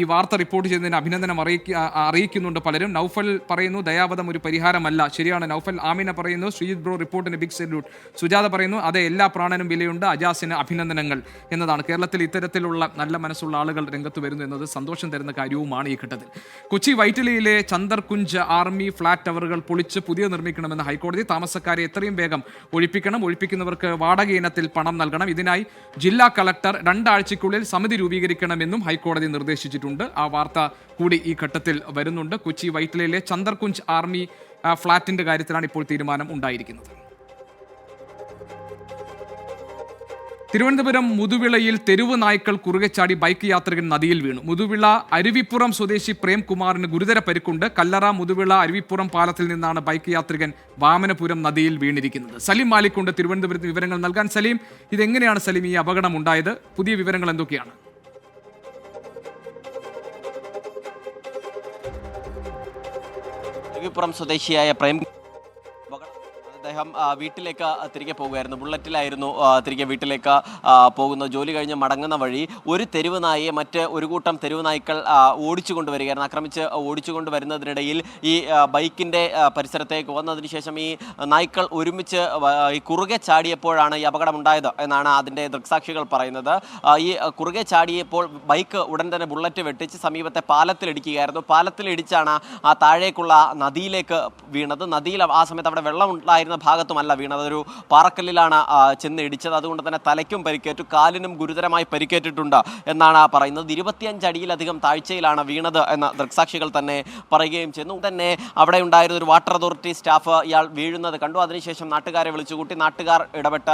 ഈ വാർത്ത റിപ്പോർട്ട് ചെയ്തതിന് അഭിനന്ദനം അറിയിക്കുന്നുണ്ട് പലരും. നൗഫൽ പറയുന്നു ദയാവധം ഒരു പരിഹാരമല്ല. ശരിയാണ് നൗഫൽ. ആമിന പറയുന്നു ശ്രീജിത് ബ്രോ റിപ്പോർട്ടിന് ബിഗ് സല്യൂട്ട്. സുജാത പറയുന്നു അതെ, എല്ലാ പ്രാണനും വിലയുണ്ട്, അജാസിന് അഭിനന്ദനങ്ങൾ എന്നതാണ്. കേരളത്തിൽ ഇത്തരത്തിലുള്ള നല്ല മനസ്സുള്ള ആളുകൾ രംഗത്ത് വരുന്നു എന്നത് സന്തോഷം തരുന്ന കാര്യവുമാണ് ഈ ഘട്ടത്തിൽ. കൊച്ചി വൈറ്റിലയിലെ ചന്ദർകുഞ്ച് ആർമി ഫ്ളാറ്റ് ടവറുകൾ പൊളിച്ച് പുതിയ നിർമ്മിക്കണമെന്ന് ഹൈക്കോടതി. താമസക്കാരെ എത്രയും വേഗം ഒഴിപ്പിക്കണം. ഒഴിപ്പിക്കുന്നവർക്ക് വാടക ഇനത്തിൽ പണം നൽകണം. ഇതിനായി ജില്ലാ കളക്ടർ 2 ആഴ്ചയ്ക്കുള്ളിൽ സമിതി രൂപീകരിക്കണമെന്നും ഹൈക്കോടതി നിർദ്ദേശിച്ചിട്ടുണ്ട്. ആ വാർത്ത കൂടി ഈ ഘട്ടത്തിൽ വരുന്നുണ്ട്. കൊച്ചി വൈറ്റിലയിലെ ചന്ദർകുഞ്ച് ആർമി ഫ്ളാറ്റിന്റെ കാര്യത്തിലാണ് ഇപ്പോൾ തീരുമാനം ഉണ്ടായിരിക്കുന്നത്. തിരുവനന്തപുരം മുതുവിളയിൽ തെരുവ് നായ്ക്കൾ കുറുകെ ചാടി ബൈക്ക് യാത്രികൻ നദിയിൽ വീണു. മുതുവിള അരുവിപ്പുറം സ്വദേശി പ്രേംകുമാറിന് ഗുരുതര പരിക്കുണ്ട്. കല്ലറ മുതുവിള അരുവിപ്പുറം പാലത്തിൽ നിന്നാണ് ബൈക്ക് യാത്രികൻ വാമനപുരം നദിയിൽ വീണിരിക്കുന്നത്. സലീം മാലിക്കുണ്ട് തിരുവനന്തപുരത്ത് വിവരങ്ങൾ നൽകാൻ. സലീം, ഇതെങ്ങനെയാണ് സലീം ഈ അപകടം ഉണ്ടായത്? പുതിയ വിവരങ്ങൾ എന്തൊക്കെയാണ്? അരുവിപ്പുറം സ്വദേശിയായ അദ്ദേഹം വീട്ടിലേക്ക് തിരികെ പോകുകയായിരുന്നു. ബുള്ളറ്റിലായിരുന്നു തിരികെ വീട്ടിലേക്ക് പോകുന്നത്. ജോലി കഴിഞ്ഞ് മടങ്ങുന്ന വഴി ഒരു തെരുവ് നായയെ മറ്റ് ഒരു കൂട്ടം തെരുവ് നായ്ക്കൾ ഓടിച്ചു കൊണ്ടുവരികയായിരുന്നു. ആക്രമിച്ച് ഓടിച്ചു കൊണ്ടുവരുന്നതിനിടയിൽ ഈ ബൈക്കിൻ്റെ പരിസരത്തേക്ക് വന്നതിന് ശേഷം ഈ നായ്ക്കൾ ഒരുമിച്ച് ഈ കുറുകെ ചാടിയപ്പോഴാണ് ഈ അപകടമുണ്ടായത് എന്നാണ് അതിൻ്റെ ദൃക്സാക്ഷികൾ പറയുന്നത്. ഈ കുറുകെ ചാടിയപ്പോൾ ബൈക്ക് ഉടൻ തന്നെ ബുള്ളറ്റ് വെട്ടിച്ച് സമീപത്തെ പാലത്തിലിടിക്കുകയായിരുന്നു. പാലത്തിലിടിച്ചാണ് ആ താഴേക്കുള്ള നദിയിലേക്ക് വീണത്. നദിയിൽ ആ സമയത്ത് അവിടെ വെള്ളം ഉണ്ടായിരുന്ന ഭാഗത്തുമല്ല വീണത്, ഒരു പാറക്കല്ലിലാണ് ചെന്ന് ഇടിച്ചത്. അതുകൊണ്ട് തന്നെ തലയ്ക്കും പരിക്കേറ്റു, കാലിനും ഗുരുതരമായി പരിക്കേറ്റിട്ടുണ്ട് എന്നാണ് പറയുന്നത്. 25 അടിയിലധികം താഴ്ചയിലാണ് വീണത് എന്ന് ദൃക്സാക്ഷികൾ തന്നെ പറയുകയും ചെയ്യുന്നു. തന്നെ അവിടെ ഉണ്ടായിരുന്ന ഒരു വാട്ടർ അതോറിറ്റി സ്റ്റാഫ് ഇയാൾ വീഴുന്നത് കണ്ടു. അതിനുശേഷം നാട്ടുകാരെ വിളിച്ചുകൂട്ടി. നാട്ടുകാർ ഇടപെട്ട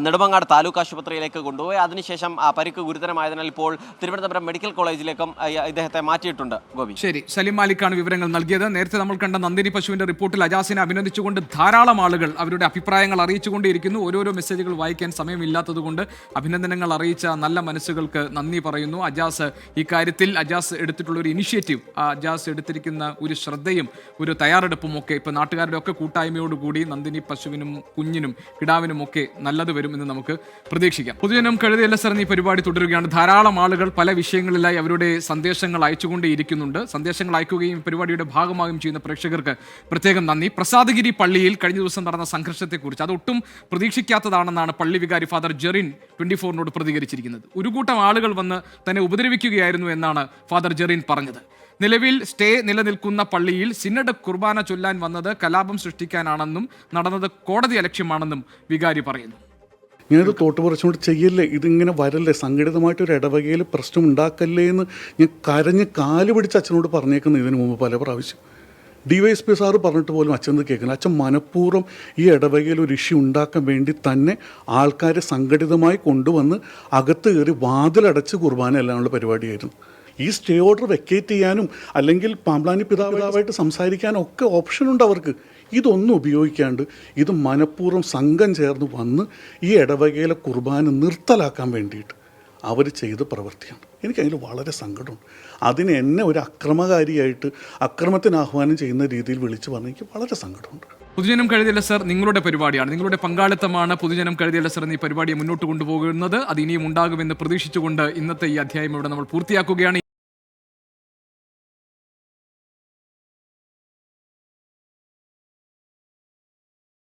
നെടുമങ്ങാട് താലൂക്ക് ആശുപത്രിയിലേക്ക് കൊണ്ടുപോയി. അതിനുശേഷം പരിക്ക് ഗുരുതരമായതിനാൽ ഇപ്പോൾ തിരുവനന്തപുരം മെഡിക്കൽ കോളേജിലേക്കും ഇദ്ദേഹത്തെ മാറ്റിയിട്ടുണ്ട്. ഗോപി, ശരി. സലീം മാലിക്കാണ് വിവരങ്ങൾ നൽകിയത്. നേരത്തെ നമ്മൾ കണ്ട നന്ദിനി പശുവിന്റെ റിപ്പോർട്ടിൽ അജാസിനെ അഭിനന്ദിച്ചുകൊണ്ട് ധാരാളം ആളുകൾ അവരുടെ അഭിപ്രായങ്ങൾ അറിയിച്ചുകൊണ്ടേയിരിക്കുന്നു. ഓരോരോ മെസ്സേജുകൾ വായിക്കാൻ സമയമില്ലാത്തതുകൊണ്ട് അഭിനന്ദനങ്ങൾ അറിയിച്ച നല്ല മനസ്സുകൾക്ക് നന്ദി പറയുന്നു. ഇക്കാര്യത്തിൽ അജാസ് എടുത്തിട്ടുള്ള ഒരു ഇനിഷ്യേറ്റീവ്, അജാസ് എടുത്തിരിക്കുന്ന ഒരു ശ്രദ്ധയും ഒരു തയ്യാറെടുപ്പും ഒക്കെ ഇപ്പോൾ നാട്ടുകാരുടെ ഒക്കെ കൂട്ടായ്മയോടുകൂടി നന്ദിനി പശുവിനും കുഞ്ഞിനും കിടാവിനും ഒക്കെ നല്ലത് വരുമെന്ന് നമുക്ക് പ്രതീക്ഷിക്കാം. പൊതുജനം കഴുതയല്ല സർ ഈ പരിപാടി തുടരുകയാണ്. ധാരാളം ആളുകൾ പല വിഷയങ്ങളിലായി അവരുടെ സന്ദേശങ്ങൾ അയച്ചുകൊണ്ടേയിരിക്കുന്നുണ്ട്. സന്ദേശങ്ങൾ അയക്കുകയും പരിപാടിയുടെ ഭാഗമാകുകയും ചെയ്യുന്ന പ്രേക്ഷകർക്ക് പ്രത്യേകം നന്ദി. പ്രസാദഗിരി പള്ളിയിൽ കഴിഞ്ഞ ദിവസം നടന്ന സംഘർഷത്തെക്കുറിച്ച് അതൊട്ടും പ്രതീക്ഷിക്കാത്തതാണെന്നാണ് പള്ളി വികാരി ഫാദർ ജെറിൻ 24-നോട് പ്രതികരിച്ചിരിക്കുന്നത്. ഒരു കൂട്ടം ആളുകൾ വന്ന് തന്നെ ഉപദ്രവിക്കുകയായിരുന്നു എന്നാണ് ഫാദർ ജെറിൻ പറഞ്ഞത്. നിലവിൽ സ്റ്റേ നിലനിൽക്കുന്ന പള്ളിയിൽ സിനഡ് കുർബാന ചൊല്ലാൻ വന്നത് കലാപം സൃഷ്ടിക്കാനാണെന്നും നടന്നത് കോടതി അലക്ഷ്യമാണെന്നും വികാരി പറയുന്നു. ഞാനൊരു തോട്ട് പറിച്ചുകൊണ്ട് ചെയ്യല്ലേ, ഇതിങ്ങനെ വരല്ലേ, സംഘടിതമായിട്ടൊരു ഇടവകയിൽ പ്രശ്നം ഉണ്ടാക്കല്ലേ എന്ന് ഞാൻ കരഞ്ഞ് കാല് പിടിച്ച് അച്ഛനോട് പറഞ്ഞേക്കുന്നു ഇതിനു മുമ്പ് പല പ്രാവശ്യം. DYSP സാറ് പറഞ്ഞിട്ട് പോലും അച്ഛൻ കേൾക്കുന്നത്. അച്ഛൻ മനഃപൂർവ്വം ഈ ഇടവകയിൽ ഒരു ഇഷ്യൂ ഉണ്ടാക്കാൻ വേണ്ടി തന്നെ ആൾക്കാരെ സംഘടിതമായി കൊണ്ടുവന്ന് അകത്ത് കയറി വാതിലടച്ച് കുർബാന എല്ലാമുള്ള പരിപാടിയായിരുന്നു. ഈ സ്റ്റേ ഓർഡർ വെക്കേറ്റ് ചെയ്യാനും അല്ലെങ്കിൽ പാമ്പ്ലാനി പിതാവായിട്ട് സംസാരിക്കാനും ഒക്കെ ഓപ്ഷനുണ്ട് അവർക്ക്. ഇതൊന്നും ഉപയോഗിക്കാണ്ട് ഇത് മനഃപൂർവ്വം സംഘം ചേർന്ന് വന്ന് ഈ ഇടവകയിലെ കുർബാന നിർത്തലാക്കാൻ വേണ്ടിയിട്ട് അവർ ചെയ്ത പ്രവൃത്തിയാണ്. എനിക്കതിൽ വളരെ സങ്കടമുണ്ട്. അതിന് എന്നെ ഒരു അക്രമകാരിയായിട്ട് അക്രമത്തിന് ആഹ്വാനം ചെയ്യുന്ന രീതിയിൽ വിളിച്ചു പറഞ്ഞ് എനിക്ക് വളരെ സങ്കടമുണ്ട്. പൊതുജനം കഴുതിയല്ല സർ നിങ്ങളുടെ പരിപാടിയാണ്, നിങ്ങളുടെ പങ്കാളിത്തമാണ് പൊതുജനം കഴുതിയല്ല സർ എന്ന ഈ പരിപാടിയെ മുന്നോട്ട് കൊണ്ടുപോകുന്നത്. അത് ഇനിയും ഉണ്ടാകുമെന്ന് പ്രതീക്ഷിച്ചുകൊണ്ട് ഇന്നത്തെ ഈ അധ്യായം ഇവിടെ നമ്മൾ പൂർത്തിയാക്കുകയാണ്.